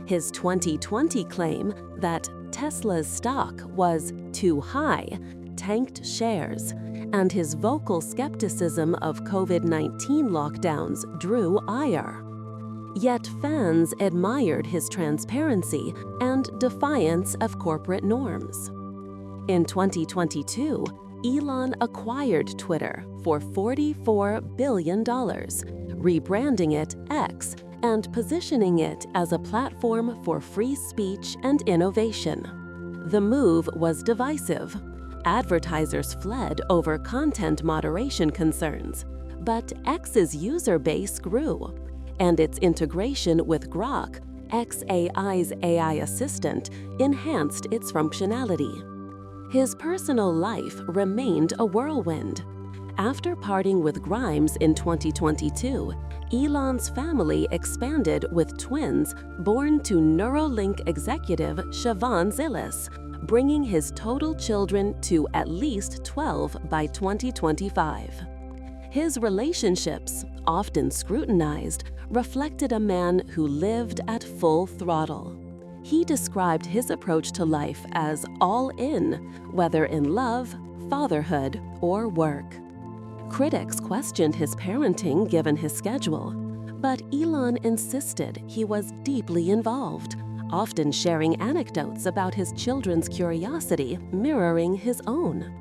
Speaker 1: His 2020 claim that Tesla's stock was too high, tanked shares, and his vocal skepticism of COVID-19 lockdowns drew ire. Yet fans admired his transparency and defiance of corporate norms. In 2022, Elon acquired Twitter for $44 billion, rebranding it X and positioning it as a platform for free speech and innovation. The move was divisive. Advertisers fled over content moderation concerns, but X's user base grew, and its integration with Grok, xAI's AI assistant, enhanced its functionality. His personal life remained a whirlwind. After parting with Grimes in 2022, Elon's family expanded with twins born to Neuralink executive Siobhan Zilis, bringing his total children to at least 12 by 2025. His relationships, often scrutinized, reflected a man who lived at full throttle. He described his approach to life as all in, whether in love, fatherhood, or work. Critics questioned his parenting given his schedule, but Elon insisted he was deeply involved, often sharing anecdotes about his children's curiosity mirroring his own.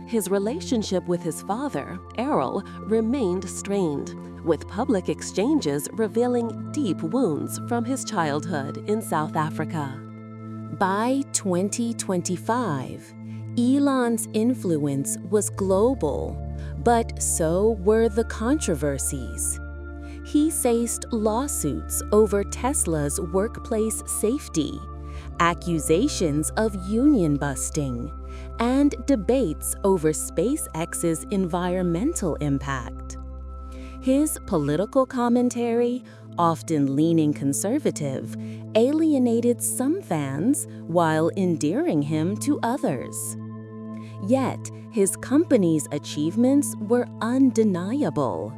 Speaker 1: His relationship with his father, Errol, remained strained, with public exchanges revealing deep wounds from his childhood in South Africa. By 2025, Elon's influence was global, but so were the controversies. He faced lawsuits over Tesla's workplace safety, accusations of union busting, and debates over SpaceX's environmental impact. His political commentary, often leaning conservative, alienated some fans while endearing him to others. Yet, his company's achievements were undeniable.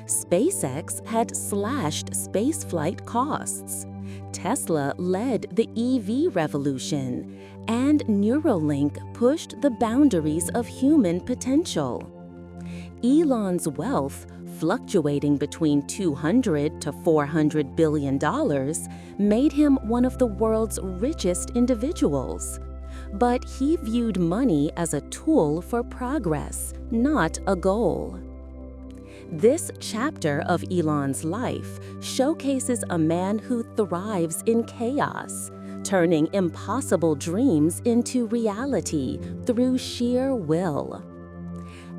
Speaker 1: SpaceX had slashed spaceflight costs. Tesla led the EV revolution, and Neuralink pushed the boundaries of human potential. Elon's wealth, fluctuating between $200 to $400 billion, made him one of the world's richest individuals. But he viewed money as a tool for progress, not a goal. This chapter of Elon's life showcases a man who thrives in chaos, turning impossible dreams into reality through sheer will.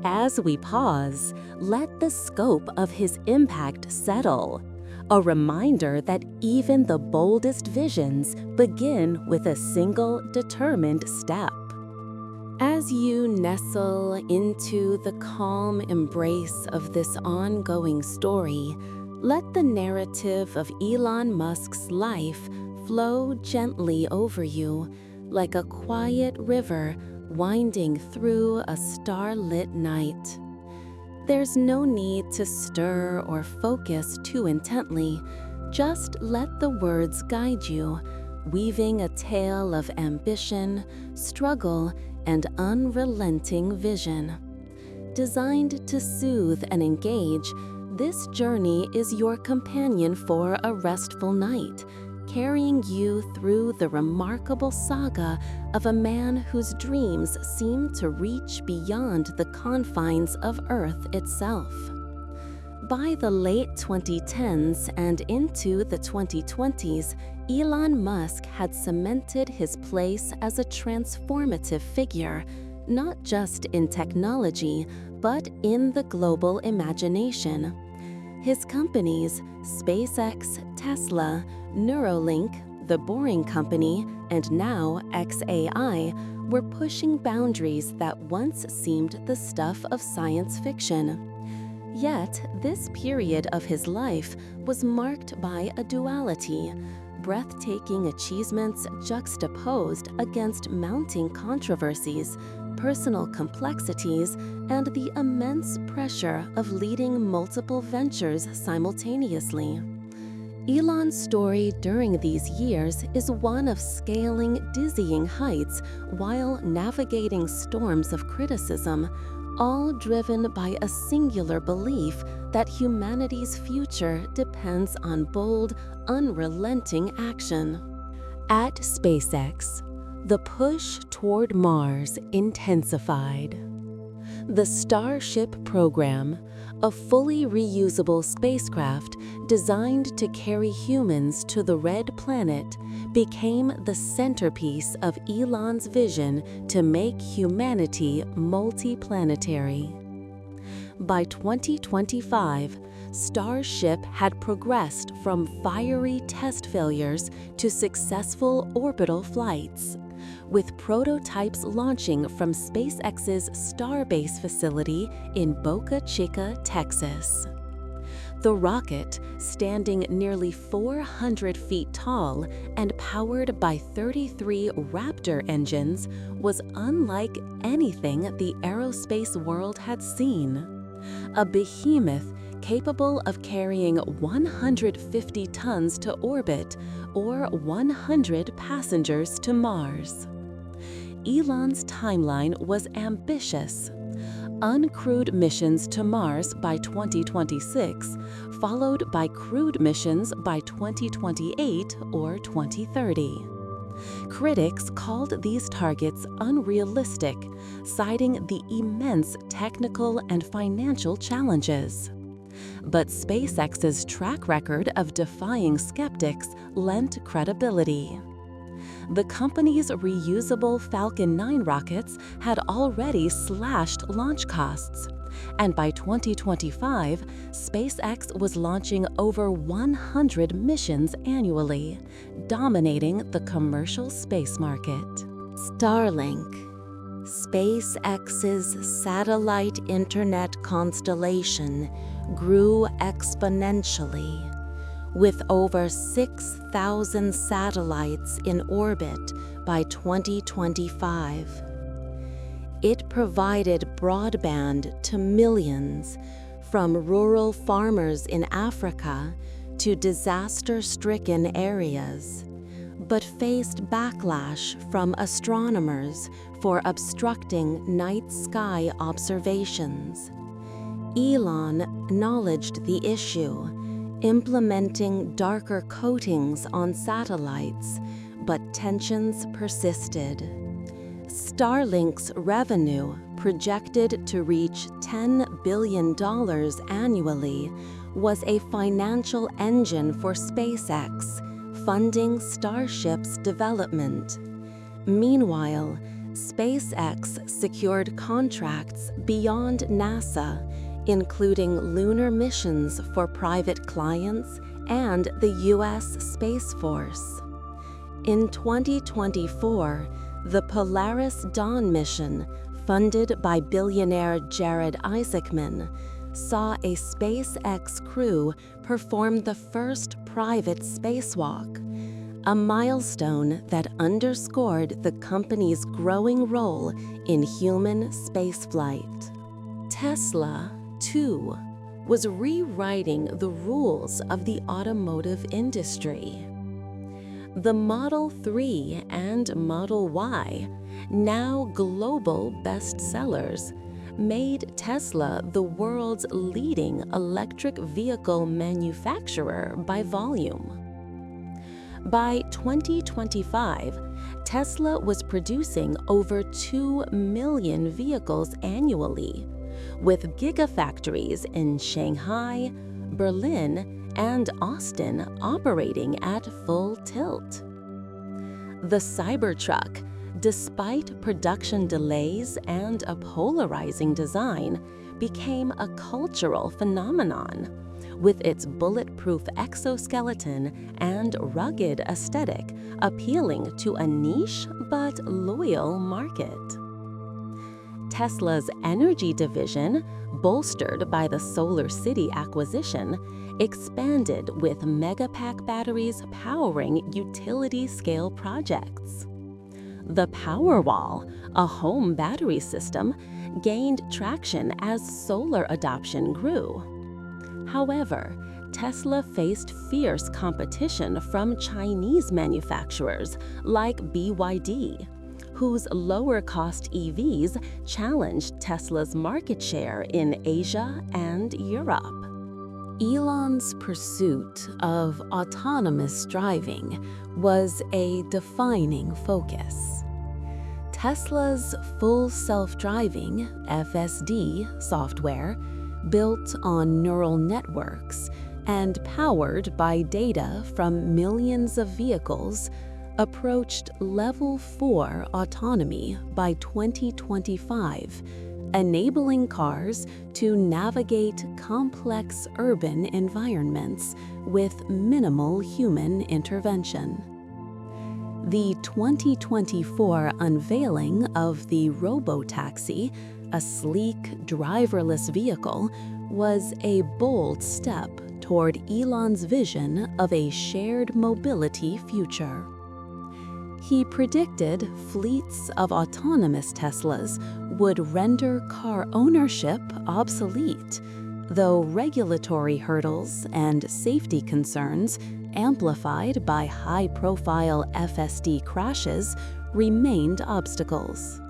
Speaker 1: As we pause, let the scope of his impact settle, a reminder that even the boldest visions begin with a single determined step. As you nestle into the calm embrace of this ongoing story, let the narrative of Elon Musk's life flow gently over you, like a quiet river winding through a starlit night. There's no need to stir or focus too intently. Just let the words guide you, weaving a tale of ambition, struggle, and unrelenting vision. Designed to soothe and engage, this journey is your companion for a restful night, carrying you through the remarkable saga of a man whose dreams seem to reach beyond the confines of Earth itself. By the late 2010s and into the 2020s, Elon Musk had cemented his place as a transformative figure, not just in technology, but in the global imagination. His companies, SpaceX, Tesla, Neuralink, The Boring Company, and now xAI, were pushing boundaries that once seemed the stuff of science fiction. Yet, this period of his life was marked by a duality, breathtaking achievements juxtaposed against mounting controversies, personal complexities, and the immense pressure of leading multiple ventures simultaneously. Elon's story during these years is one of scaling dizzying heights while navigating storms of criticism, all driven by a singular belief that humanity's future depends on bold, unrelenting action. At SpaceX, the push toward Mars intensified. The Starship program, a fully reusable spacecraft designed to carry humans to the Red Planet, became the centerpiece of Elon's vision to make humanity multiplanetary. By 2025, Starship had progressed from fiery test failures to successful orbital flights, with prototypes launching from SpaceX's Starbase facility in Boca Chica, Texas. The rocket, standing nearly 400 feet tall and powered by 33 Raptor engines, was unlike anything the aerospace world had seen. A behemoth capable of carrying 150 tons to orbit or 100 passengers to Mars. Elon's timeline was ambitious. Uncrewed missions to Mars by 2026, followed by crewed missions by 2028 or 2030. Critics called these targets unrealistic, citing the immense technical and financial challenges. But SpaceX's track record of defying skeptics lent credibility. The company's reusable Falcon 9 rockets had already slashed launch costs, and by 2025, SpaceX was launching over 100 missions annually, dominating the commercial space market. Starlink, SpaceX's satellite internet constellation, grew exponentially, with over 6,000 satellites in orbit by 2025. It provided broadband to millions, from rural farmers in Africa to disaster-stricken areas, but faced backlash from astronomers for obstructing night sky observations. Elon acknowledged the issue, implementing darker coatings on satellites, but tensions persisted. Starlink's revenue, projected to reach $10 billion annually, was a financial engine for SpaceX, funding Starship's development. Meanwhile, SpaceX secured contracts beyond NASA, including lunar missions for private clients and the U.S. Space Force. In 2024, the Polaris Dawn mission, funded by billionaire Jared Isaacman, saw a SpaceX crew perform the first private spacewalk, a milestone that underscored the company's growing role in human spaceflight. Tesla, too, was rewriting the rules of the automotive industry. The Model 3 and Model Y, now global bestsellers, made Tesla the world's leading electric vehicle manufacturer by volume. By 2025, Tesla was producing over 2 million vehicles annually, with gigafactories in Shanghai, Berlin, and Austin operating at full tilt. The Cybertruck, despite production delays and a polarizing design, became a cultural phenomenon, with its bulletproof exoskeleton and rugged aesthetic appealing to a niche but loyal market. Tesla's energy division, bolstered by the SolarCity acquisition, expanded with megapack batteries powering utility-scale projects. The Powerwall, a home battery system, gained traction as solar adoption grew. However, Tesla faced fierce competition from Chinese manufacturers like BYD, whose lower-cost EVs challenged Tesla's market share in Asia and Europe. Elon's pursuit of autonomous driving was a defining focus. Tesla's full self-driving FSD software, built on neural networks and powered by data from millions of vehicles, approached Level 4 autonomy by 2025, enabling cars to navigate complex urban environments with minimal human intervention. The 2024 unveiling of the Robotaxi, a sleek, driverless vehicle, was a bold step toward Elon's vision of a shared mobility future. He predicted fleets of autonomous Teslas would render car ownership obsolete, though regulatory hurdles and safety concerns, amplified by high-profile FSD crashes, remained obstacles.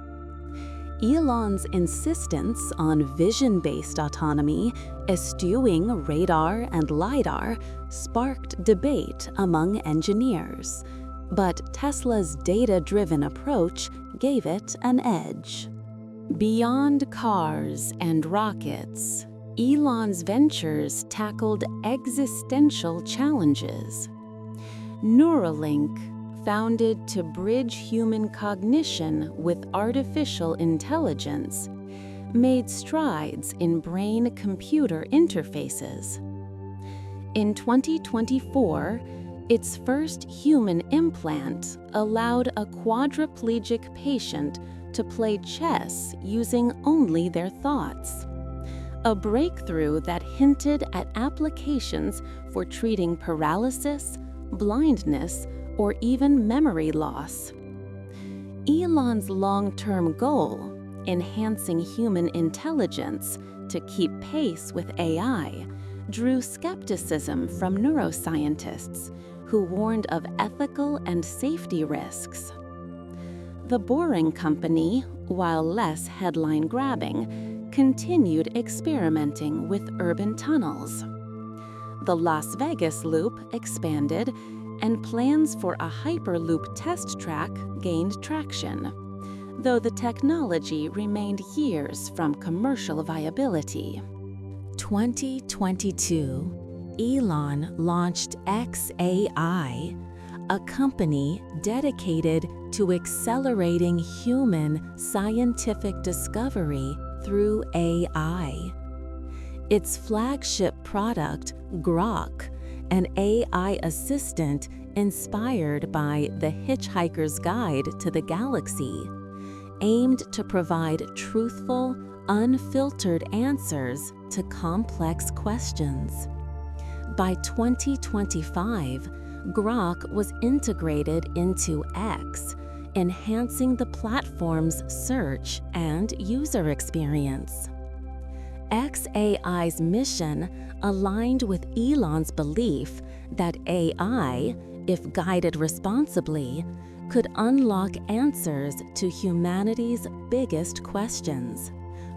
Speaker 1: Elon's insistence on vision-based autonomy, eschewing radar and LiDAR, sparked debate among engineers, but Tesla's data-driven approach gave it an edge. Beyond cars and rockets, Elon's ventures tackled existential challenges. Neuralink, founded to bridge human cognition with artificial intelligence, made strides in brain-computer interfaces. In 2024, its first human implant allowed a quadriplegic patient to play chess using only their thoughts, a breakthrough that hinted at applications for treating paralysis, blindness, or even memory loss. Elon's long-term goal, enhancing human intelligence to keep pace with AI, drew skepticism from neuroscientists who warned of ethical and safety risks. The Boring Company, while less headline-grabbing, continued experimenting with urban tunnels. The Las Vegas Loop expanded, and plans for a Hyperloop test track gained traction, though the technology remained years from commercial viability. 2022, Elon launched xAI, a company dedicated to accelerating human scientific discovery through AI. Its flagship product, Grok, an AI assistant inspired by The Hitchhiker's Guide to the Galaxy, aimed to provide truthful, unfiltered answers to complex questions. By 2025, Grok was integrated into X, enhancing the platform's search and user experience. xAI's mission aligned with Elon's belief that AI, if guided responsibly, could unlock answers to humanity's biggest questions,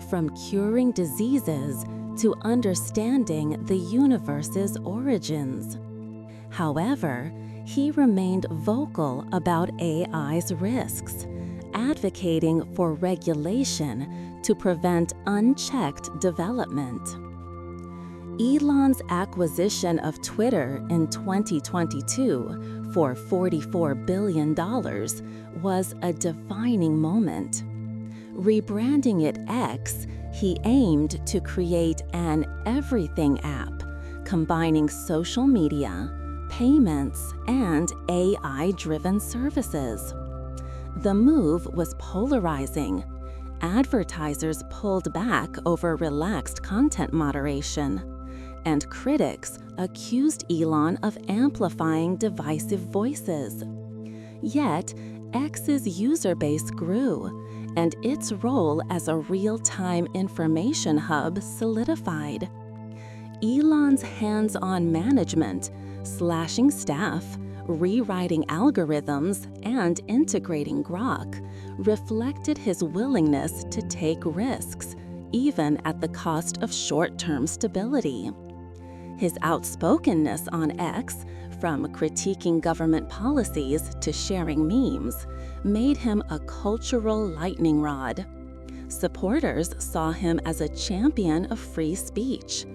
Speaker 1: from curing diseases to understanding the universe's origins. However, he remained vocal about AI's risks, advocating for regulation to prevent unchecked development. Elon's acquisition of Twitter in 2022 for $44 billion was a defining moment. Rebranding it X, he aimed to create an everything app, combining social media, payments, and AI-driven services. The move was polarizing. Advertisers pulled back over relaxed content moderation, and critics accused Elon of amplifying divisive voices. Yet, X's user base grew, and its role as a real-time information hub solidified. Elon's hands-on management, slashing staff, rewriting algorithms, and integrating Grok reflected his willingness to take risks, even at the cost of short-term stability. His outspokenness on X, from critiquing government policies to sharing memes, made him a cultural lightning rod. Supporters saw him as a champion of free speech.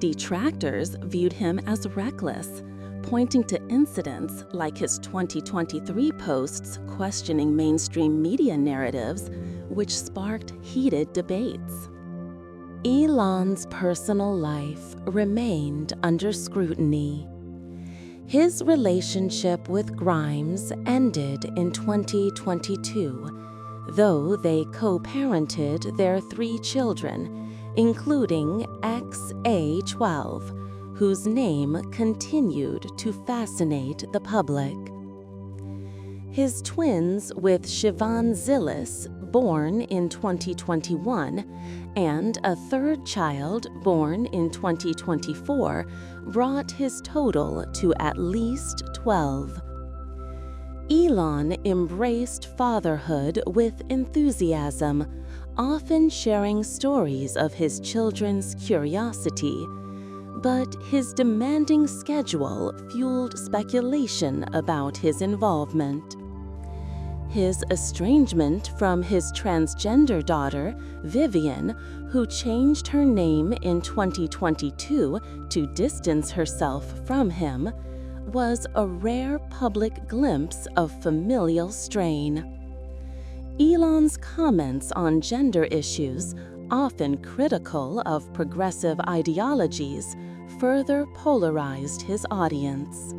Speaker 1: Detractors viewed him as reckless, pointing to incidents like his 2023 posts questioning mainstream media narratives, which sparked heated debates. Elon's personal life remained under scrutiny. His relationship with Grimes ended in 2022, though they co-parented their 3 children, including XA12, whose name continued to fascinate the public. His twins with Siobhan Zillis, born in 2021, and a 3rd child born in 2024 brought his total to at least 12. Elon embraced fatherhood with enthusiasm, often sharing stories of his children's curiosity, but his demanding schedule fueled speculation about his involvement. His estrangement from his transgender daughter, Vivian, who changed her name in 2022 to distance herself from him, was a rare public glimpse of familial strain. Elon's comments on gender issues, often critical of progressive ideologies, further polarized his audience.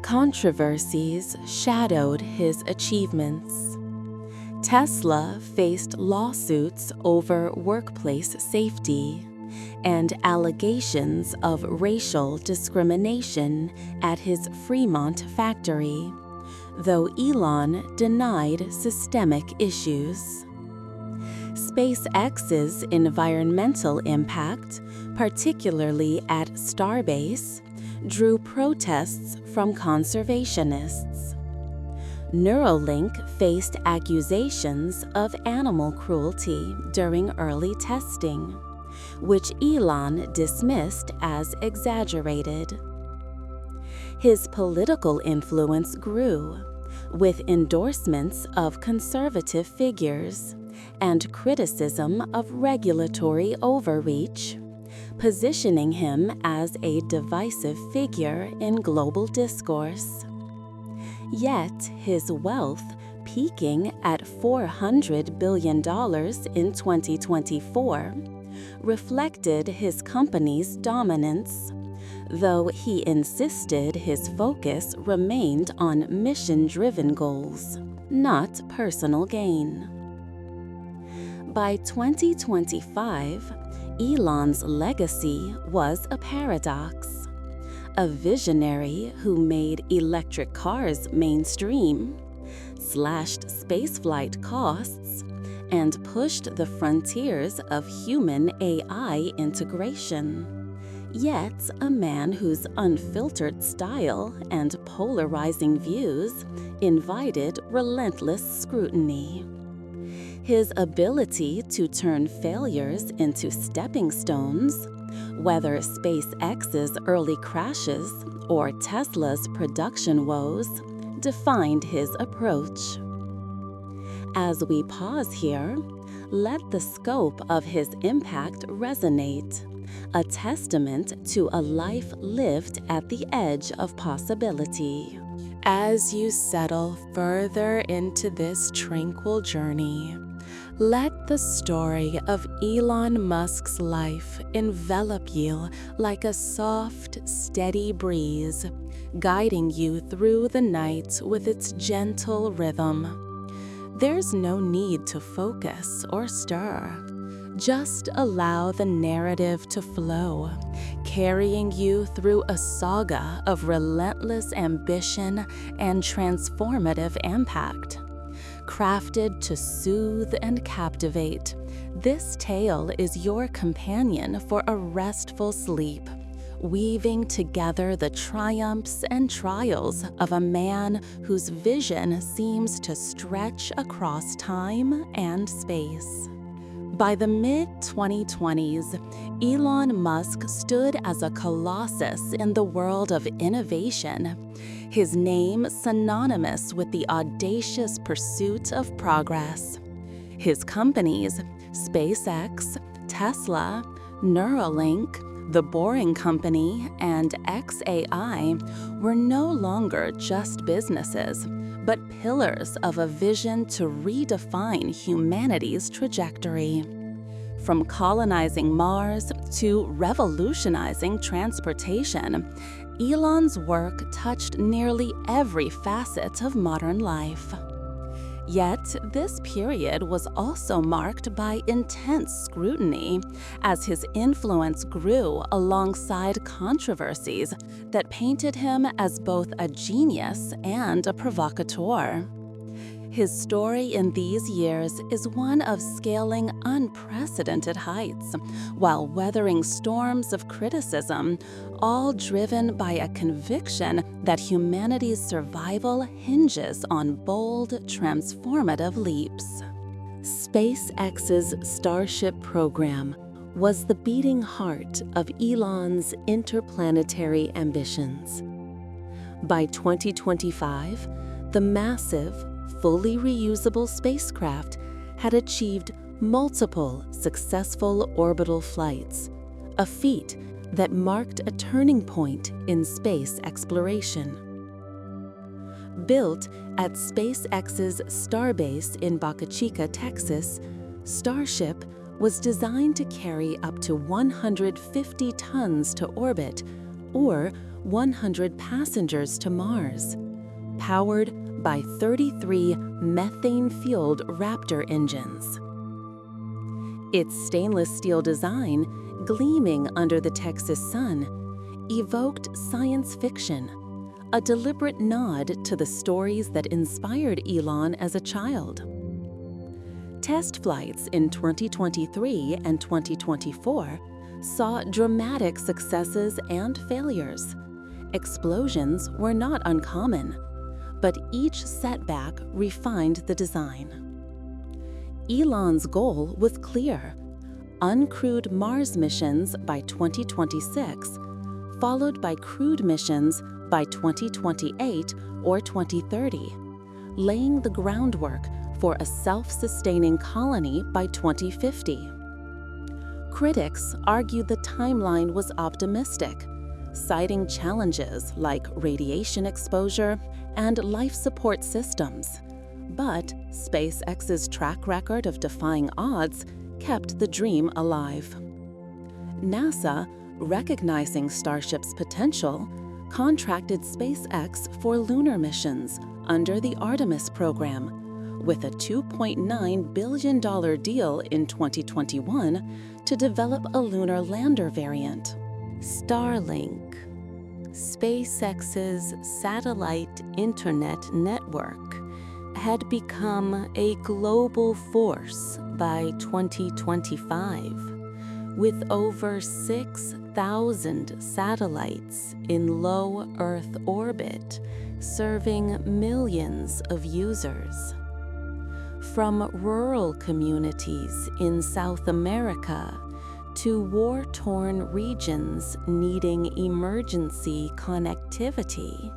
Speaker 1: Controversies shadowed his achievements. Tesla faced lawsuits over workplace safety and allegations of racial discrimination at his Fremont factory, though Elon denied systemic issues. SpaceX's environmental impact, particularly at Starbase, drew protests from conservationists. Neuralink faced accusations of animal cruelty during early testing, which Elon dismissed as exaggerated. His political influence grew, with endorsements of conservative figures and criticism of regulatory overreach, positioning him as a divisive figure in global discourse. Yet his wealth, peaking at $400 billion in 2024, reflected his company's dominance, though he insisted his focus remained on mission-driven goals, not personal gain. By 2025, Elon's legacy was a paradox. A visionary who made electric cars mainstream, slashed spaceflight costs, and pushed the frontiers of human-AI integration. Yet a man whose unfiltered style and polarizing views invited relentless scrutiny. His ability to turn failures into stepping stones, whether SpaceX's early crashes or Tesla's production woes, defined his approach. As we pause here, let the scope of his impact resonate, a testament to a life lived at the edge of possibility. As you settle further into this tranquil journey, let the story of Elon Musk's life envelop you like a soft, steady breeze, guiding you through the night with its gentle rhythm. There's no need to focus or stir. Just allow the narrative to flow, carrying you through a saga of relentless ambition and transformative impact. Crafted to soothe and captivate, this tale is your companion for a restful sleep, weaving together the triumphs and trials of a man whose vision seems to stretch across time and space. By the mid-2020s, Elon Musk stood as a colossus in the world of innovation, his name synonymous with the audacious pursuit of progress. His companies, SpaceX, Tesla, Neuralink, The Boring Company, and xAI, were no longer just businesses, but pillars of a vision to redefine humanity's trajectory. From colonizing Mars to revolutionizing transportation, Elon's work touched nearly every facet of modern life. Yet, this period was also marked by intense scrutiny as his influence grew alongside controversies that painted him as both a genius and a provocateur. His story in these years is one of scaling unprecedented heights while weathering storms of criticism, all driven by a conviction that humanity's survival hinges on bold, transformative leaps. SpaceX's Starship program was the beating heart of Elon's interplanetary ambitions. By 2025, the massive, fully reusable spacecraft had achieved multiple successful orbital flights, a feat that marked a turning point in space exploration. Built at SpaceX's Starbase in Boca Chica, Texas, Starship was designed to carry up to 150 tons to orbit or 100 passengers to Mars, powered by 33 methane-fueled Raptor engines. Its stainless steel design, gleaming under the Texas sun, evoked science fiction, a deliberate nod to the stories that inspired Elon as a child. Test flights in 2023 and 2024 saw dramatic successes and failures. Explosions were not uncommon, but each setback refined the design. Elon's goal was clear: uncrewed Mars missions by 2026, followed by crewed missions by 2028 or 2030, laying the groundwork for a self-sustaining colony by 2050. Critics argued the timeline was optimistic, citing challenges like radiation exposure and life support systems. But SpaceX's track record of defying odds kept the dream alive. NASA, recognizing Starship's potential, contracted SpaceX for lunar missions under the Artemis program, with a $2.9 billion deal in 2021 to develop a lunar lander variant. Starlink, SpaceX's satellite internet network, had become a global force by 2025, with over 6,000 satellites in low Earth orbit, serving millions of users. From rural communities in South America to war-torn regions needing emergency connectivity,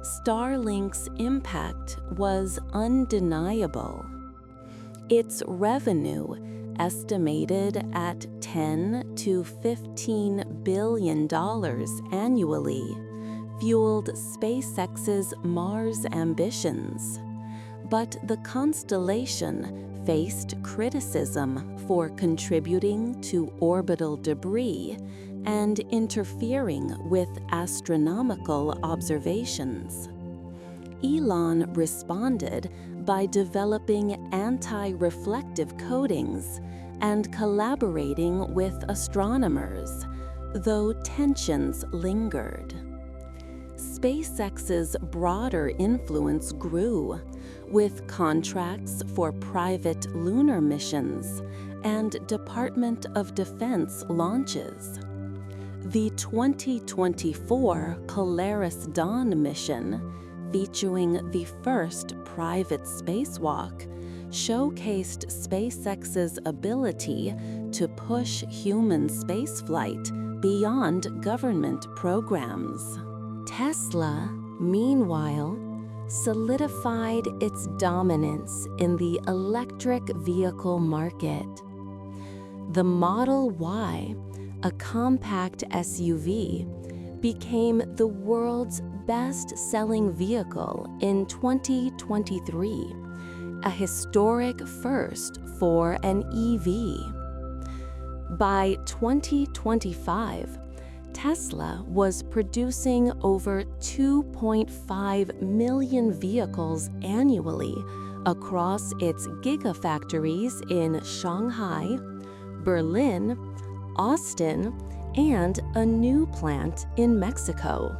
Speaker 1: Starlink's impact was undeniable. Its revenue, estimated at $10 to $15 billion annually, fueled SpaceX's Mars ambitions. But the constellation faced criticism for contributing to orbital debris and interfering with astronomical observations. Elon responded by developing anti-reflective coatings and collaborating with astronomers, though tensions lingered. SpaceX's broader influence grew, with contracts for private lunar missions and Department of Defense launches. The 2024 Polaris Dawn mission, featuring the first private spacewalk, showcased SpaceX's ability to push human spaceflight beyond government programs. Tesla, meanwhile, solidified its dominance in the electric vehicle market. The Model Y, a compact SUV, became the world's best-selling vehicle in 2023, a historic first for an EV. By 2025, Tesla was producing over 2.5 million vehicles annually across its gigafactories in Shanghai, Berlin, Austin, and a new plant in Mexico.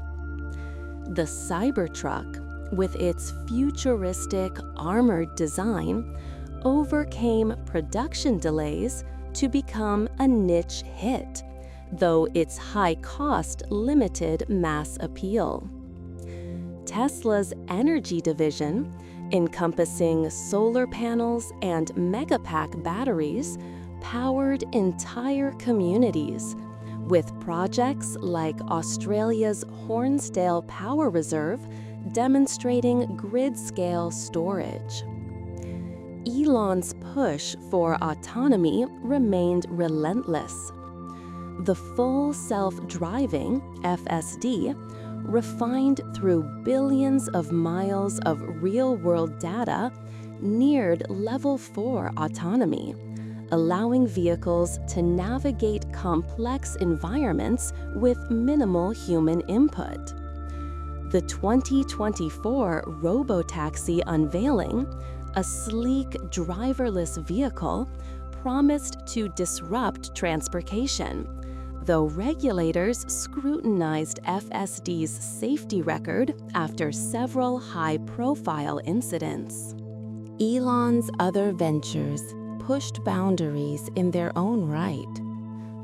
Speaker 1: The Cybertruck, with its futuristic armored design, overcame production delays to become a niche hit, though its high cost limited mass appeal. Tesla's energy division, encompassing solar panels and megapack batteries, powered entire communities, with projects like Australia's Hornsdale Power Reserve demonstrating grid-scale storage. Elon's push for autonomy remained relentless. The full self-driving, FSD, refined through billions of miles of real-world data, neared Level 4 autonomy, allowing vehicles to navigate complex environments with minimal human input. The 2024 robotaxi unveiling, a sleek driverless vehicle, promised to disrupt transportation, though regulators scrutinized FSD's safety record after several high-profile incidents. Elon's other ventures pushed boundaries in their own right.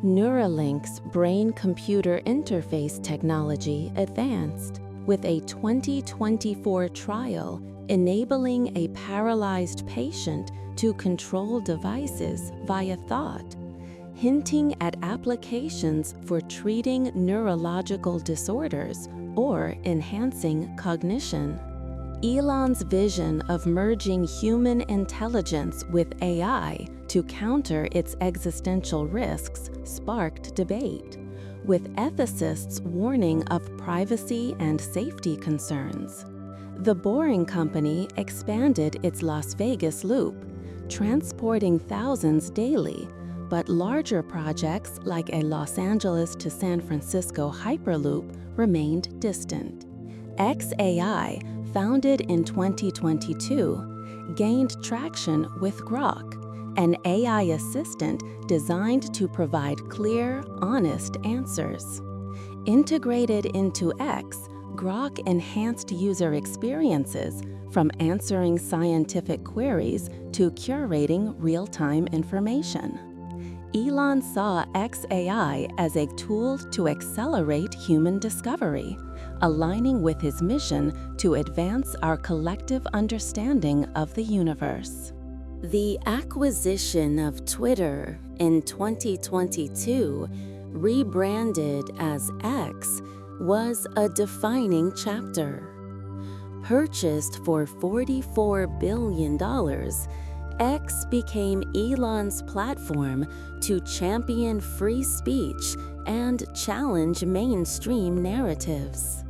Speaker 1: Neuralink's brain-computer interface technology advanced, with a 2024 trial enabling a paralyzed patient to control devices via thought, hinting at applications for treating neurological disorders or enhancing cognition. Elon's vision of merging human intelligence with AI to counter its existential risks sparked debate, with ethicists warning of privacy and safety concerns. The Boring Company expanded its Las Vegas loop, transporting thousands daily, but larger projects like a Los Angeles to San Francisco Hyperloop remained distant. xAI, founded in 2022, gained traction with Grok, an AI assistant designed to provide clear, honest answers. Integrated into X, Grok enhanced user experiences, from answering scientific queries to curating real-time information. Elon saw xAI as a tool to accelerate human discovery, aligning with his mission to advance our collective understanding of the universe. The acquisition of Twitter in 2022, rebranded as X, was a defining chapter. Purchased for $44 billion, X became Elon's platform to champion free speech and challenge mainstream narratives.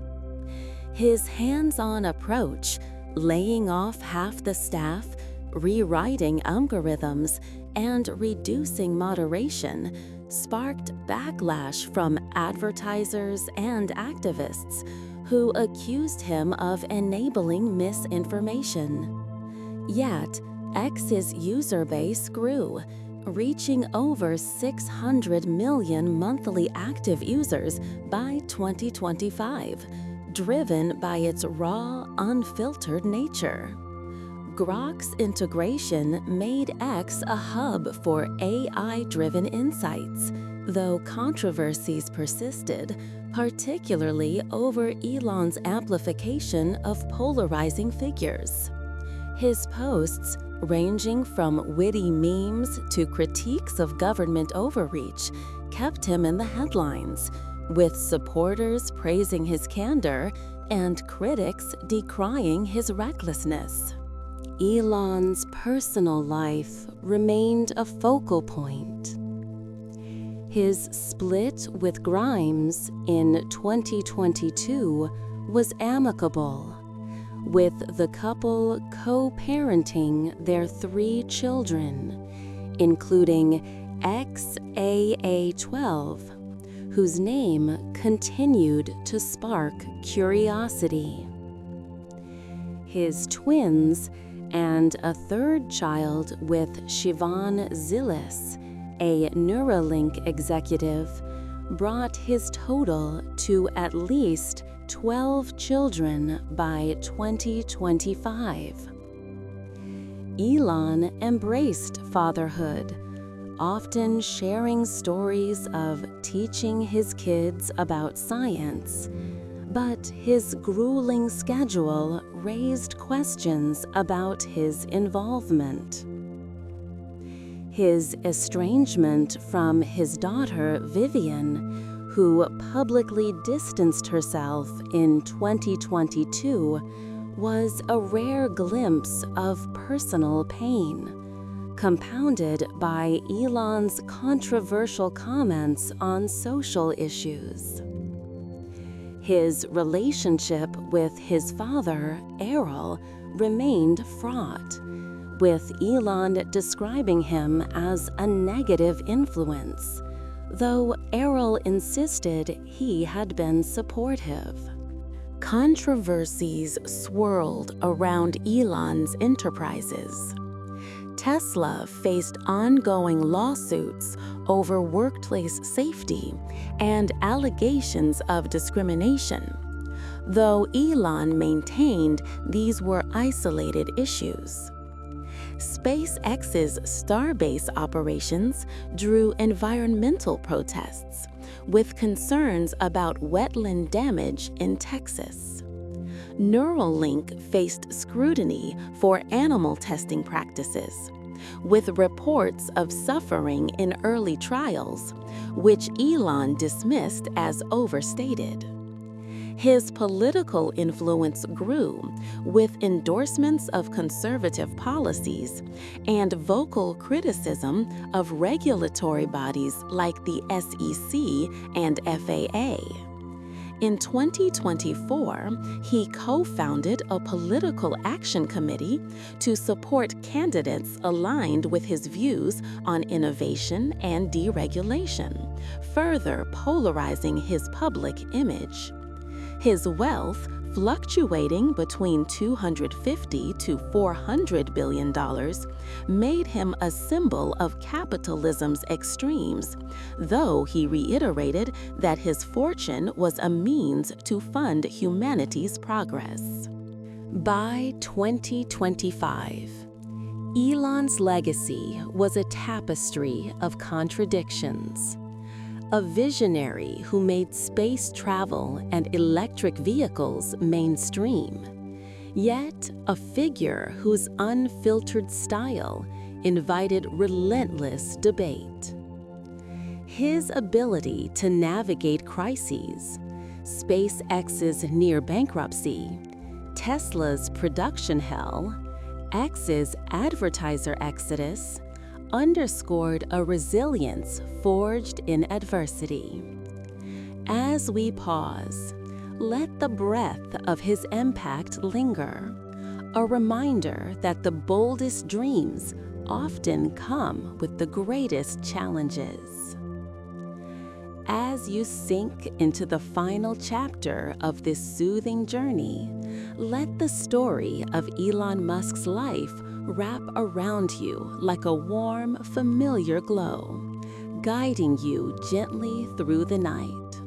Speaker 1: His hands-on approach, laying off half the staff, rewriting algorithms, and reducing moderation, sparked backlash from advertisers and activists who accused him of enabling misinformation. Yet, X's user base grew, reaching over 600 million monthly active users by 2025, driven by its raw, unfiltered nature. Grok's integration made X a hub for AI-driven insights, though controversies persisted, particularly over Elon's amplification of polarizing figures. His posts, ranging from witty memes to critiques of government overreach, kept him in the headlines, with supporters praising his candor and critics decrying his recklessness. Elon's personal life remained a focal point. His split with Grimes in 2022 was amicable, with the couple co-parenting their 3 children, including XAA12, whose name continued to spark curiosity. His twins and a 3rd child with Siobhan Zilis, a Neuralink executive, brought his total to at least 12 children by 2025. Elon embraced fatherhood, often sharing stories of teaching his kids about science, but his grueling schedule raised questions about his involvement. His estrangement from his daughter Vivian, who publicly distanced herself in 2022, was a rare glimpse of personal pain, compounded by Elon's controversial comments on social issues. His relationship with his father, Errol, remained fraught, with Elon describing him as a negative influence, though Errol insisted he had been supportive. Controversies swirled around Elon's enterprises. Tesla faced ongoing lawsuits over workplace safety and allegations of discrimination, though Elon maintained these were isolated issues. SpaceX's Starbase operations drew environmental protests, with concerns about wetland damage in Texas. Neuralink faced scrutiny for animal testing practices, with reports of suffering in early trials, which Elon dismissed as overstated. His political influence grew, with endorsements of conservative policies and vocal criticism of regulatory bodies like the SEC and FAA. In 2024, he co-founded a political action committee to support candidates aligned with his views on innovation and deregulation, further polarizing his public image. His wealth, fluctuating between $250 to $400 billion, made him a symbol of capitalism's extremes, though he reiterated that his fortune was a means to fund humanity's progress. By 2025, Elon's legacy was a tapestry of contradictions. A visionary who made space travel and electric vehicles mainstream, yet a figure whose unfiltered style invited relentless debate. His ability to navigate crises, SpaceX's near bankruptcy, Tesla's production hell, X's advertiser exodus, underscored a resilience forged in adversity. As we pause, let the breath of his impact linger, a reminder that the boldest dreams often come with the greatest challenges. As you sink into the final chapter of this soothing journey, let the story of Elon Musk's life wrap around you like a warm, familiar glow, guiding you gently through the night.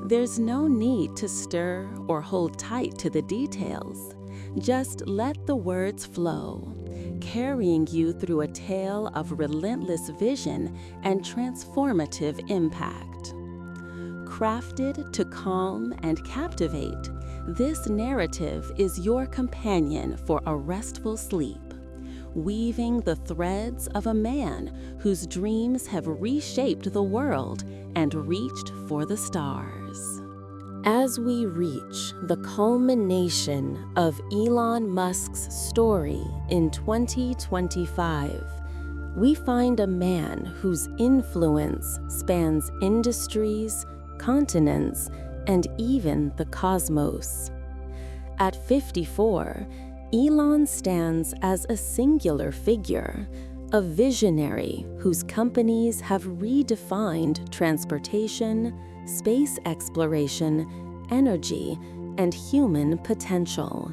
Speaker 1: There's no need to stir or hold tight to the details. Just let the words flow, carrying you through a tale of relentless vision and transformative impact. Crafted to calm and captivate, this narrative is your companion for a restful sleep, weaving the threads of a man whose dreams have reshaped the world and reached for the stars. As we reach the culmination of Elon Musk's story in 2025, we find a man whose influence spans industries, continents, and even the cosmos. At 54, Elon stands as a singular figure, a visionary whose companies have redefined transportation, space exploration, energy, and human potential.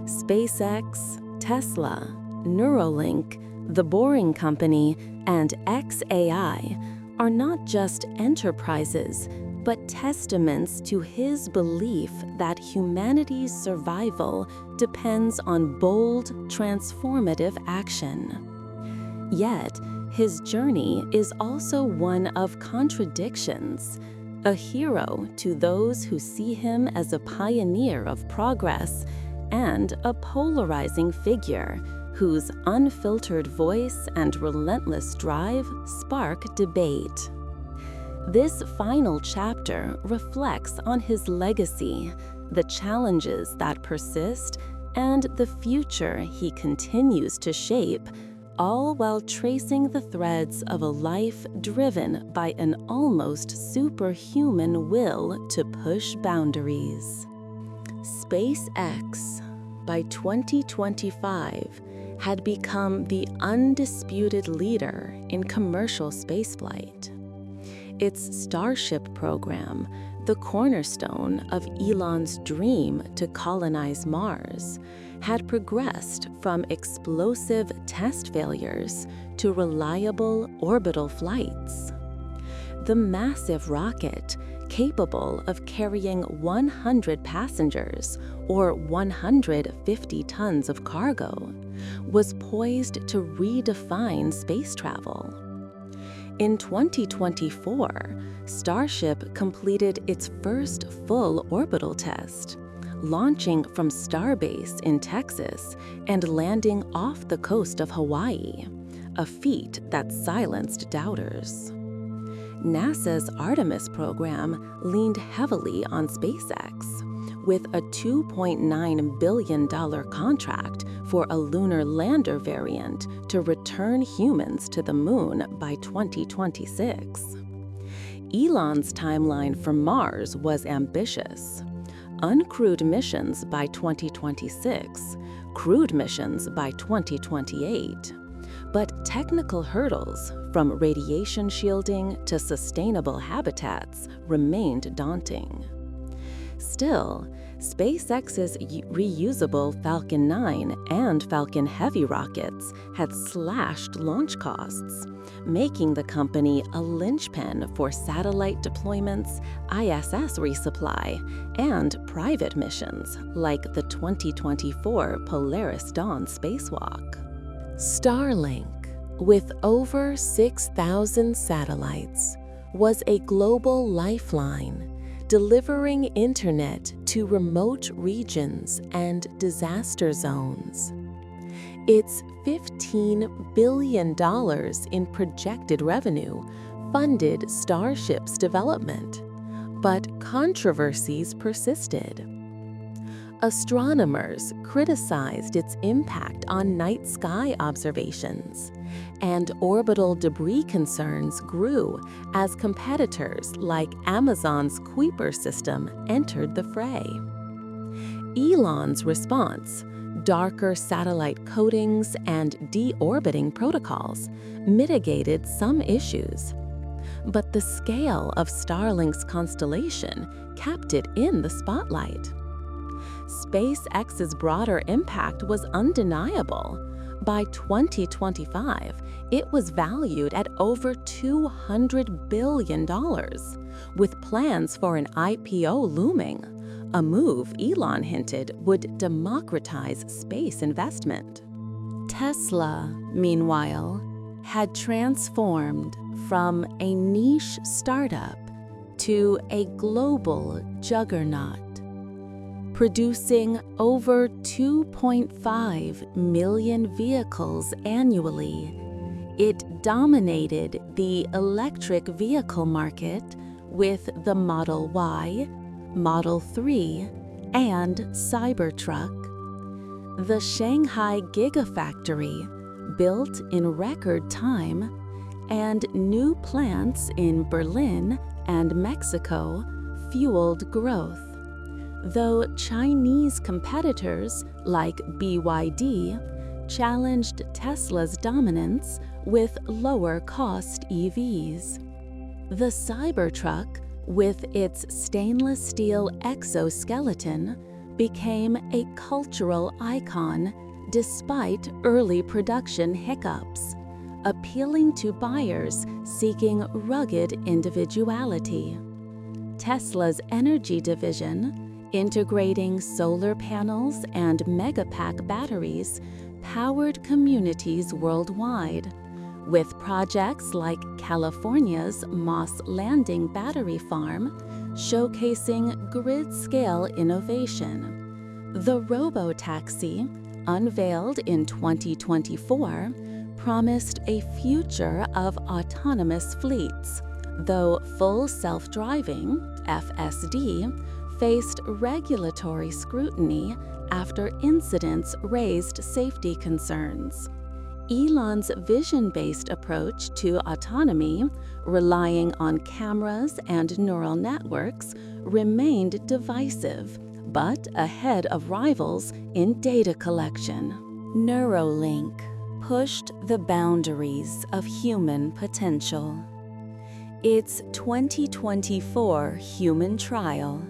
Speaker 1: SpaceX, Tesla, Neuralink, The Boring Company, and xAI are not just enterprises, but testaments to his belief that humanity's survival depends on bold, transformative action. Yet, his journey is also one of contradictions, a hero to those who see him as a pioneer of progress, and a polarizing figure whose unfiltered voice and relentless drive spark debate. This final chapter reflects on his legacy, the challenges that persist, and the future he continues to shape, all while tracing the threads of a life driven by an almost superhuman will to push boundaries. SpaceX, by 2025, had become the undisputed leader in commercial spaceflight. Its Starship program, the cornerstone of Elon's dream to colonize Mars, had progressed from explosive test failures to reliable orbital flights. The massive rocket, capable of carrying 100 passengers or 150 tons of cargo, was poised to redefine space travel. In 2024, Starship completed its first full orbital test, launching from Starbase in Texas and landing off the coast of Hawaii, a feat that silenced doubters. NASA's Artemis program leaned heavily on SpaceX, with a $2.9 billion contract for a lunar lander variant to return humans to the moon by 2026. Elon's timeline for Mars was ambitious. Uncrewed missions by 2026, crewed missions by 2028. But technical hurdles, from radiation shielding to sustainable habitats, remained daunting. Still, SpaceX's reusable Falcon 9 and Falcon Heavy rockets had slashed launch costs, making the company a linchpin for satellite deployments, ISS resupply, and private missions like the 2024 Polaris Dawn spacewalk. Starlink, with over 6,000 satellites, was a global lifeline, delivering internet to remote regions and disaster zones. Its $15 billion in projected revenue funded Starship's development, but controversies persisted. Astronomers criticized its impact on night sky observations, and orbital debris concerns grew as competitors like Amazon's Kuiper system entered the fray. Elon's response, darker satellite coatings and deorbiting protocols, mitigated some issues. But the scale of Starlink's constellation kept it in the spotlight. SpaceX's broader impact was undeniable. By 2025, it was valued at over $200 billion, with plans for an IPO looming, a move Elon hinted would democratize space investment. Tesla, meanwhile, had transformed from a niche startup to a global juggernaut. Producing over 2.5 million vehicles annually, it dominated the electric vehicle market with the Model Y, Model 3, and Cybertruck. The Shanghai Gigafactory, built in record time, and new plants in Berlin and Mexico fueled growth, though Chinese competitors like BYD challenged Tesla's dominance with lower-cost EVs. The Cybertruck, with its stainless steel exoskeleton, became a cultural icon despite early production hiccups, appealing to buyers seeking rugged individuality. Tesla's energy division, integrating solar panels and megapack batteries, powered communities worldwide, with projects like California's Moss Landing Battery Farm showcasing grid-scale innovation. The robotaxi, unveiled in 2024, promised a future of autonomous fleets, though full self-driving, FSD, faced regulatory scrutiny after incidents raised safety concerns. Elon's vision-based approach to autonomy, relying on cameras and neural networks, remained divisive, but ahead of rivals in data collection. Neuralink pushed the boundaries of human potential. Its 2024 human trial,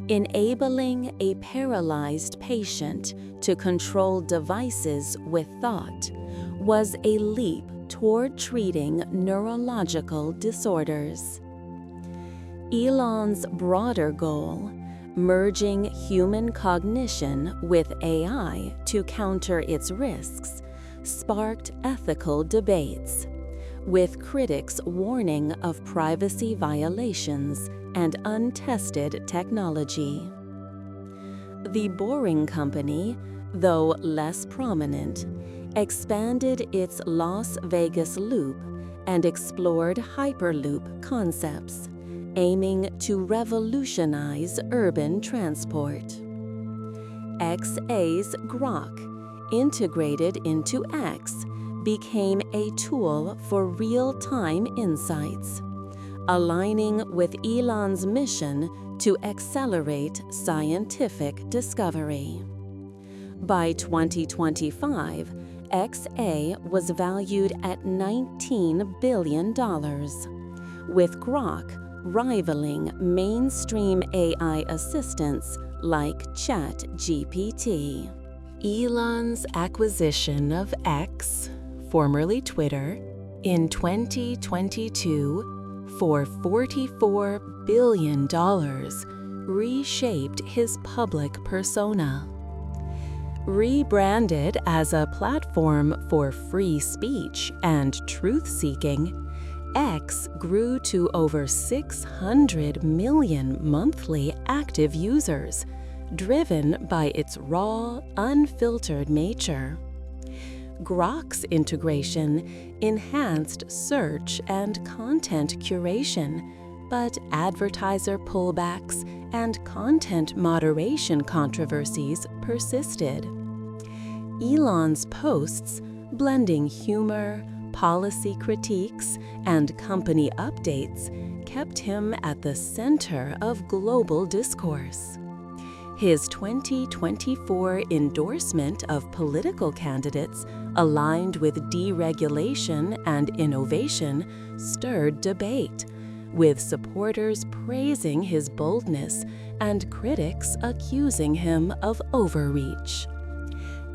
Speaker 1: enabling a paralyzed patient to control devices with thought, was a leap toward treating neurological disorders. Elon's broader goal, merging human cognition with AI to counter its risks, sparked ethical debates, with critics warning of privacy violations and untested technology. The Boring Company, though less prominent, expanded its Las Vegas loop and explored Hyperloop concepts, aiming to revolutionize urban transport. xAI's Grok, integrated into X, became a tool for real-time insights, aligning with Elon's mission to accelerate scientific discovery. By 2025, xA was valued at $19 billion, with Grok rivaling mainstream AI assistants like ChatGPT. Elon's acquisition of X, formerly Twitter, in 2022 for $44 billion reshaped his public persona. Rebranded as a platform for free speech and truth-seeking, X grew to over 600 million monthly active users, driven by its raw, unfiltered nature. Grok's integration enhanced search and content curation, but advertiser pullbacks and content moderation controversies persisted. Elon's posts, blending humor, policy critiques, and company updates, kept him at the center of global discourse. His 2024 endorsement of political candidates aligned with deregulation and innovation stirred debate, with supporters praising his boldness and critics accusing him of overreach.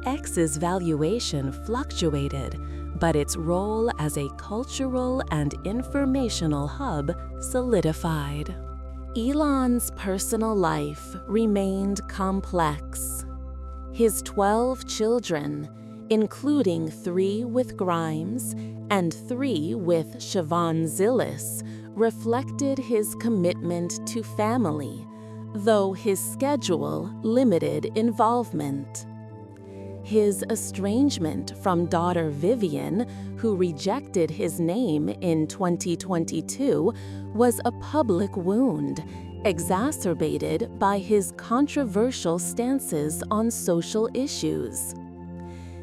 Speaker 1: X's valuation fluctuated, but its role as a cultural and informational hub solidified. Elon's personal life remained complex. His 12 children, including 3 with Grimes and 3 with Siobhan Zillis, reflected his commitment to family, though his schedule limited involvement. His estrangement from daughter Vivian, who rejected his name in 2022, was a public wound, exacerbated by his controversial stances on social issues.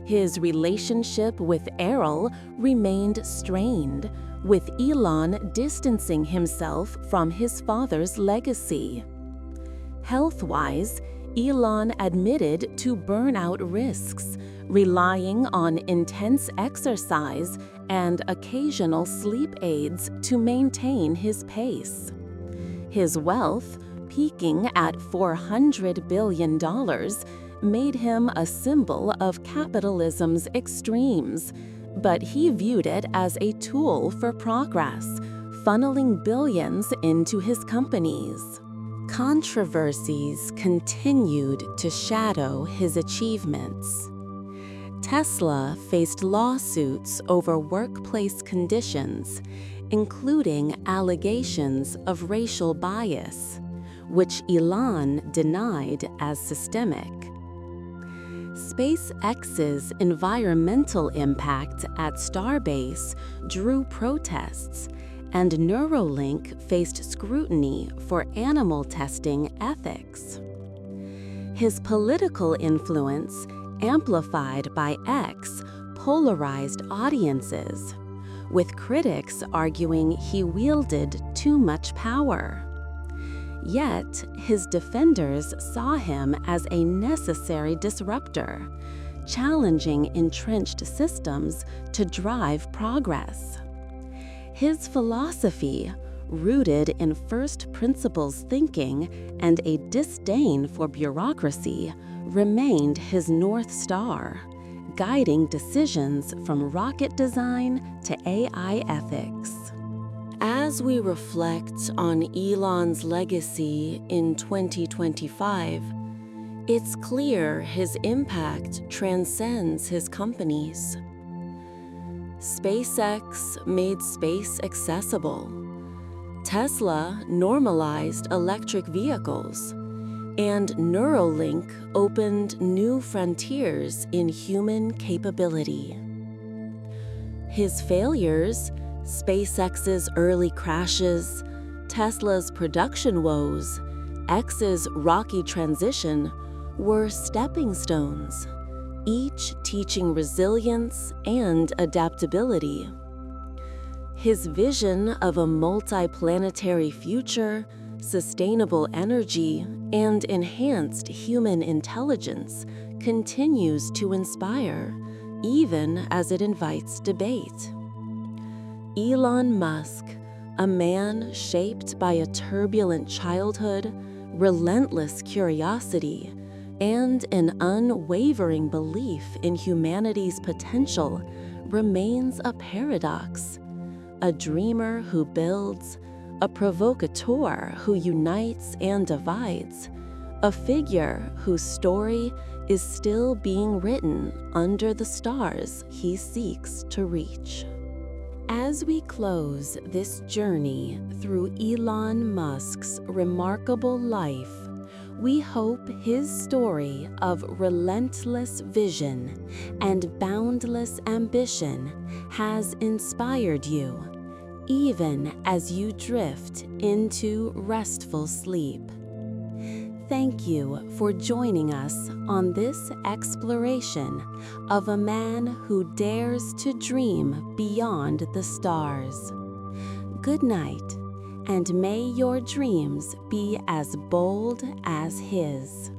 Speaker 1: His relationship with Errol remained strained, with Elon distancing himself from his father's legacy. Health-wise, Elon admitted to burnout risks, relying on intense exercise and occasional sleep aids to maintain his pace. His wealth, peaking at $400 billion, made him a symbol of capitalism's extremes, but he viewed it as a tool for progress, funneling billions into his companies. Controversies continued to shadow his achievements. Tesla faced lawsuits over workplace conditions, including allegations of racial bias, which Elon denied as systemic. SpaceX's environmental impact at Starbase drew protests, and Neuralink faced scrutiny for animal testing ethics. His political influence, amplified by X, polarized audiences, with critics arguing he wielded too much power. Yet, his defenders saw him as a necessary disruptor, challenging entrenched systems to drive progress. His philosophy, rooted in first principles thinking and a disdain for bureaucracy, remained his North Star, guiding decisions from rocket design to AI ethics. As we reflect on Elon's legacy in 2025, it's clear his impact transcends his companies. SpaceX made space accessible. Tesla normalized electric vehicles. And Neuralink opened new frontiers in human capability. His failures, SpaceX's early crashes, Tesla's production woes, X's rocky transition, were stepping stones, each teaching resilience and adaptability. His vision of a multi-planetary future, sustainable energy, and enhanced human intelligence continues to inspire, even as it invites debate. Elon Musk, a man shaped by a turbulent childhood, relentless curiosity, and an unwavering belief in humanity's potential, remains a paradox. A dreamer who builds, a provocateur who unites and divides, a figure whose story is still being written under the stars he seeks to reach. As we close this journey through Elon Musk's remarkable life, we hope his story of relentless vision and boundless ambition has inspired you, even as you drift into restful sleep. Thank you for joining us on this exploration of a man who dares to dream beyond the stars. Good night, and may your dreams be as bold as his.